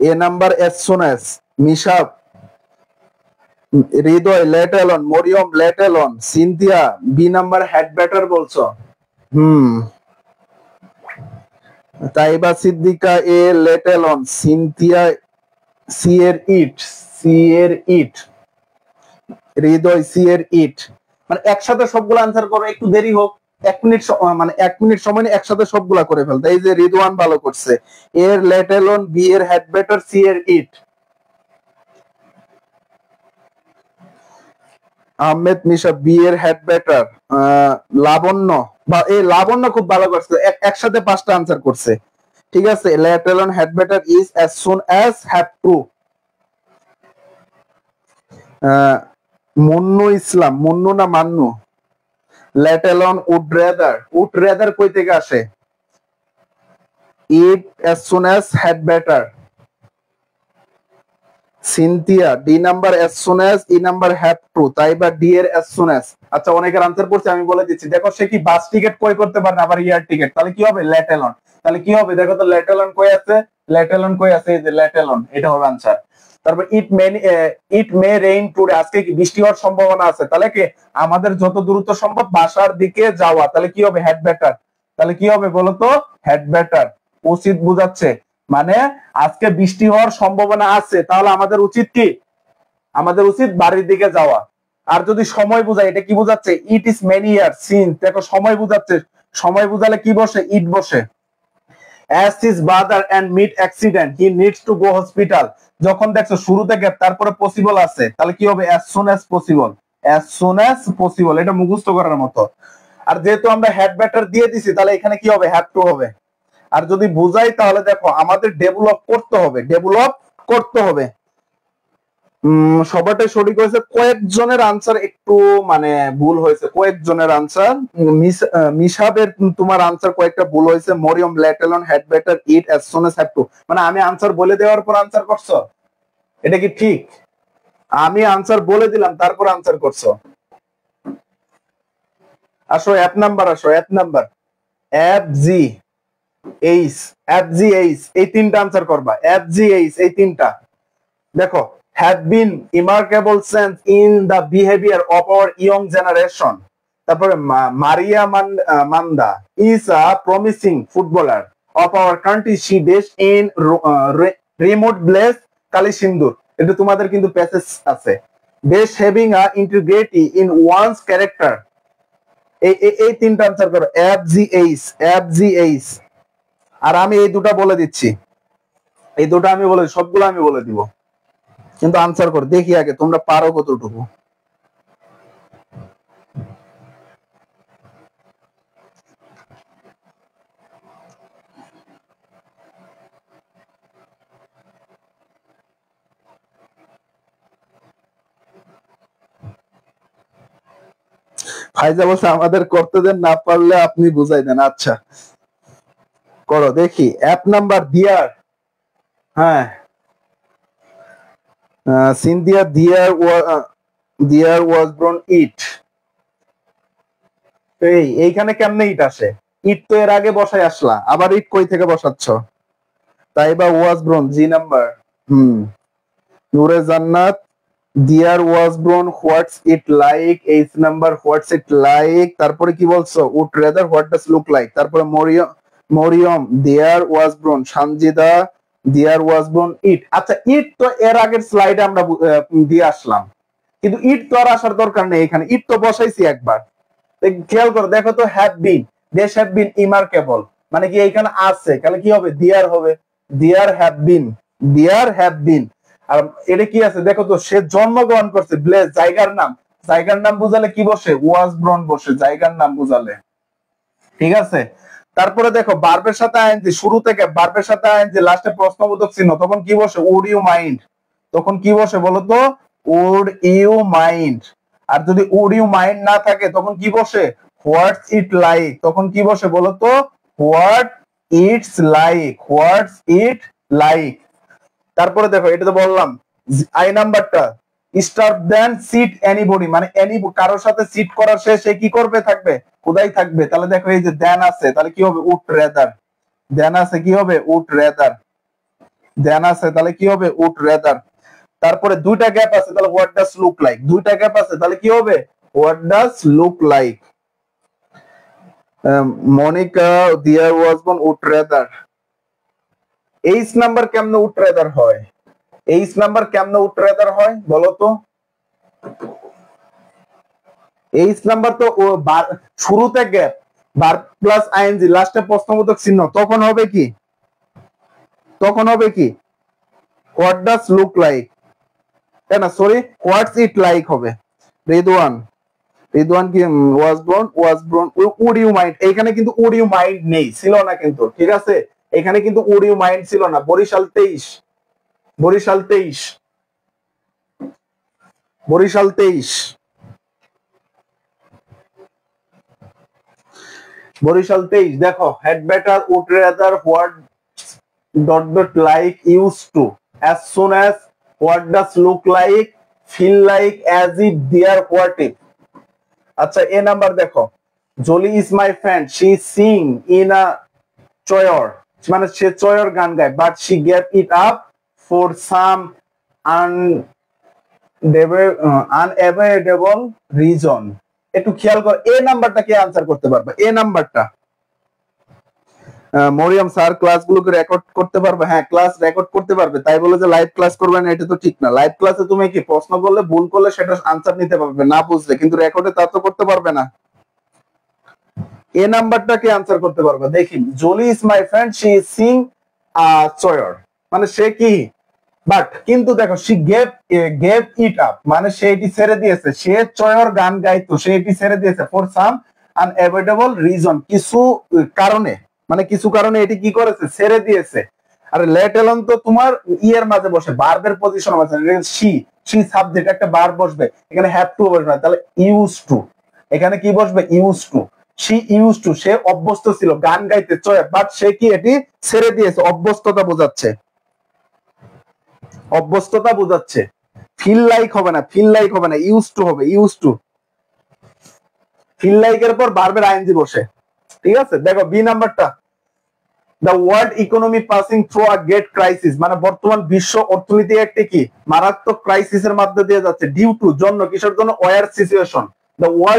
Speaker 1: A number as soon as, Misha, Hridoy let alone, Mariam let alone, Cynthia, B number had better বলছো। Taiba Siddika A let alone, Cynthia C এর ইট, হৃদয় সি এর ইট। মানে একসাথে সবগুলো আনসার করো, একটু দেরি হোক, 1 মিনিট মানে 1 মিনিট সময় নিয়ে একসাথে সবগুলা করে ফেলতে। এই যে রিদওয়ান ভালো করছে, এর let alone, বি এর had better, সি এর ইট। আহমেদ মিশা বি এর had better, লাবণ্য বা এই লাবণ্য খুব ভালো করছে, একসাথে 5টা আনসার করছে, ঠিক আছে। let alone, had better, is, as soon as, have to। Munnu ইসলাম, মুন্নু না Mannu, let alone, would rather কই থেকে আসে, it, as soon as, had better। Cynthia D number as soon as, E number have to, তাই বা ডি এর as soon as। আচ্ছা অনেকের answer পড়ছে, আমি বলে দিচ্ছি, দেখো সে কি বাস টিকেট ক্রয় করতে পারে না, আবার এয়ার টিকেট, তাহলে কি হবে let alone। তাহলে কি হবে দেখো তো, let alone কই আছে, এই যে let alone, এটা হবে আনসার। তারপর ইট মে রেইন টুডে, আজকে কি বৃষ্টি হওয়ার সম্ভাবনা আছে, তাহলে কি আমাদের যত দ্রুত সম্ভব বাসার দিকে যাওয়া, তাহলে কি হবে had better। তাহলে কি হবে বলো তো, had better, উচিত বুঝাচ্ছে, মানে আজকে বৃষ্টি হওয়ার সম্ভাবনা আছে, তাহলে আমাদের উচিত কি, আমাদের উচিত বাড়ির দিকে যাওয়া। আর যদি সময় বোঝায়, এটা কি বোঝাচ্ছে, it is many year since, দেখো সময় বোঝাচ্ছে, সময় বোঝালে কি বসে, ইট বসে। as his brother and meet accident, he needs to go hospital। যখন দেখছো শুরুতে গ্যাপ তারপরে পসিবল আছে, তাহলে কি হবে as soon as possible, এটা মুখস্থ করার মতো। আর যেহেতু আমরা had better দিয়ে দিছি, তাহলে এখানে কি হবে, have to হবে। আর যদি বুঝাই তাহলে দেখো আমাদের ডেভেলপ করতে হবে। সবারটাই সঠিক হয়েছে, কয়েকজনের আনসার একটু মানে ভুল হয়েছে, কয়েকজনের আনসার। মিশাবের তোমার আনসার কয়েকটা ভুল হয়েছে। Mariam let alone, had better, eat, as soon as, have to। মানে আমি আনসার বলে দেওয়ার পর আনসার করছো, এটা কি ঠিক? আমি আনসার বলে দিলাম তারপর আনসার করছো। আসো এক নাম্বার, এফ জি এইচ, এই 3টা আনসার করবা, এফ জি এইচ এই 3টা। দেখো have been remarkable sense in the behavior of our young generation। তারপরে মারিয়া Manda is a promising footballer of our country, she based in remote place কালিসিন্দুর। এটা তোমাদের কিন্তু প্যাসেজ আছে, বেশ having a integrity in one's character। এই 3টা আনসার করো, F G H. আর আমি এই দুটা বলে দিচ্ছি, এই দুটো আমি বলে, সবগুলো আমি বলে দিব, কিন্তু আনসার করো দেখি আগে তোমরা পারো কতটুকু। ফাইজা বলছে আমাদের করতে দেন, না পারলে আপনি বুঝাই দেন। আচ্ছা করো দেখি। অ্যাপ নাম্বার দিয়ার, হ্যাঁ সিনথিয়া দিয়ার ওয়াজ ব্রন ইট। এইখানে কেমনে ইট আসে? ইট তো এর আগে বসাই আসলা, আবার ইট কই থেকে বসাচ্ছ? তাই বা ওয়াজ ব্রন জি number. Nure Jannat dear was born what's it like, H number what's it like. তারপরে কি বলছো? Would rather what does look like. তারপরে মরিয়ম দেয়ার ওয়াজ ব্রন, সানজিদা দেয়ার ওয়াজ ব্রন ইট। আচ্ছা ইট তো এর আগের স্লাইডে আমরা দিয়ে আসলাম, কিন্তু ইট তো আর আসার দরকার নেই, এখানে ইট তো বসাইছি একবার। খেয়াল করো দেখো তো, হ্যাভ বিন, দেশ হ্যাভ বিন ইমার্কেবল, মানে কি এইখানে আছে, তাহলে কি হবে? দিয়ার হবে, দিয়ার হ্যাভ বিন, দিয়ার হ্যাভ বিন। আর এটা কি আছে দেখো তো, সে জন্মগ্রহণ করছে, ব্লেস জায়গার নাম, জায়গার নাম বুঝালে কি বসে? ওয়াজ ব্রন বসে, জায়গার নাম বুঝালে। ঠিক আছে, তারপরে দেখো বার্বের সাথে আইএনজি, শুরু থেকে বার্বের সাথে আইএনজি, লাস্টে প্রশ্নবোধক চিহ্ন, তখন কি বসে? Would you mind. তখন কি বসে বলো তো? Would you mind. আর যদি উড ইউ মাইন্ড না থাকে তখন কি বসে? হোয়াটস ইট লাইক। তখন কি বসে বলো তো? What it's like, what's it like. তারপরে দেখো, এটা তো বললাম আই নাম্বারটা, স্টার্ট দেন সিট এনিবডি, মানে এনি কারোর সাথে সিট করার সে কি করবে? থাকবে, কোথায় থাকবে। তাহলে দেখো এই যে দেন আছে, তাহলে কি হবে? Would rather. দেন আছে কি হবে? Would rather. দেন আছে তাহলে কি হবে? Would rather. তারপরে দুইটা গ্যাপ আছে, তাহলে হোয়াট ডাজ লুক লাইক। দুইটা গ্যাপ আছে, তাহলে কি হবে? What does look like. Monica there was born would rather. H number কেমনে উড রেদার হয়? এইচ নাম্বার কেমনে উড রেদার হয় বলো তো? এইচ নাম্বার তো শুরুতে গ্যাপ, বার প্লাস আইএনজি, লাস্টে প্রশ্নবোধক চিহ্ন, তখন হবে কি? তখন হবে কি? হোয়াট ডাজ লুক লাইক, তাই না? সরি, হোয়াটস ইট লাইক হবে। রিদওয়ান, রিদওয়ান কি ওয়াজ ব্রন উড ইউ মাইন্ড। এইখানে কিন্তু উড ইউ মাইন্ড নেই, ছিল না কিন্তু, ঠিক আছে? এখানে কিন্তু উড ইউ মাইন্ড ছিল না। বরিশাল 23, বরিশাল 23, বরিশাল 23, বরিশাল 23। দেখো had better would rather what dot dot like use to, as soon as, what does look like, feel like, as if, there, what if। আচ্ছা এ নাম্বার দেখো, Jolly is my friend, she sing in a choir, মানে সে choir গান গায়, but she gave it up for some unavoidable reason. একটু খেয়াল করো, এ নাম্বারটা কে আনসার করতে পারবে? এ নাম্বারটা মরিয়ম স্যার ক্লাসগুলোকে রেকর্ড করতে পারবে? হ্যাঁ ক্লাস রেকর্ড করতে পারবে, তাই বলে যে লাইভ ক্লাস করবে না এটা তো ঠিক না। লাইভ ক্লাসে তুমি কি প্রশ্ন করলে ভুল করলে সেটা আনসার নিতে পারবে না বুঝলে, কিন্তু রেকর্ডে তা তো করতে পারবে না। এ নাম্বারটা কে আনসার করতে পারবে? দেখি, Jolly is my friend, she is sing choir, মানে সে কি, বাট কিন্তু দেখো শি গেভ ইট আপ, মানে সে এটি ছেড়ে দিয়েছে, সে চয়র গান গাইতো, সে এটি ছেড়ে দিয়েছে ফর সাম আনএভয়েডেবল রিজন, কিছু কারণে, মানে কিছু কারণে এটি কি করেছে? ছেড়ে দিয়েছে। আর লেট এলন তো তোমার ইয়ের মাঝে বসে, ভার্বের পজিশন আছে, শি সাবজেক্ট, একটা ভার্ব বসবে, এখানে হ্যাভ টু বসবে না, তাহলে ইউজ টু, এখানে কি বসবে? Use to. She use to, সে অভ্যস্ত ছিল গান গাইতে চয়, বাট সে কি এটি ছেড়ে দিয়েছে, অভ্যস্ততা বোঝাচ্ছে, অভ্যস্ততা বোঝাচ্ছে। ফিল লাইক হবে না, ফিল লাইক হবে না, ইউজ টু হবে, ইউজ টু। ফিল লাইকের পর ভার্বের আইএনজি বসে, ঠিক আছে? দেখো বি নাম্বারটা, the world economy passing through a great crisis, মানে বর্তমান বিশ্ব অর্থনীতি একটি কি মারাত্মক ক্রাইসিসের মধ্যে দিয়ে যাচ্ছে, ডিউ টু, জন্য, কিসের জন্য? War situation. The world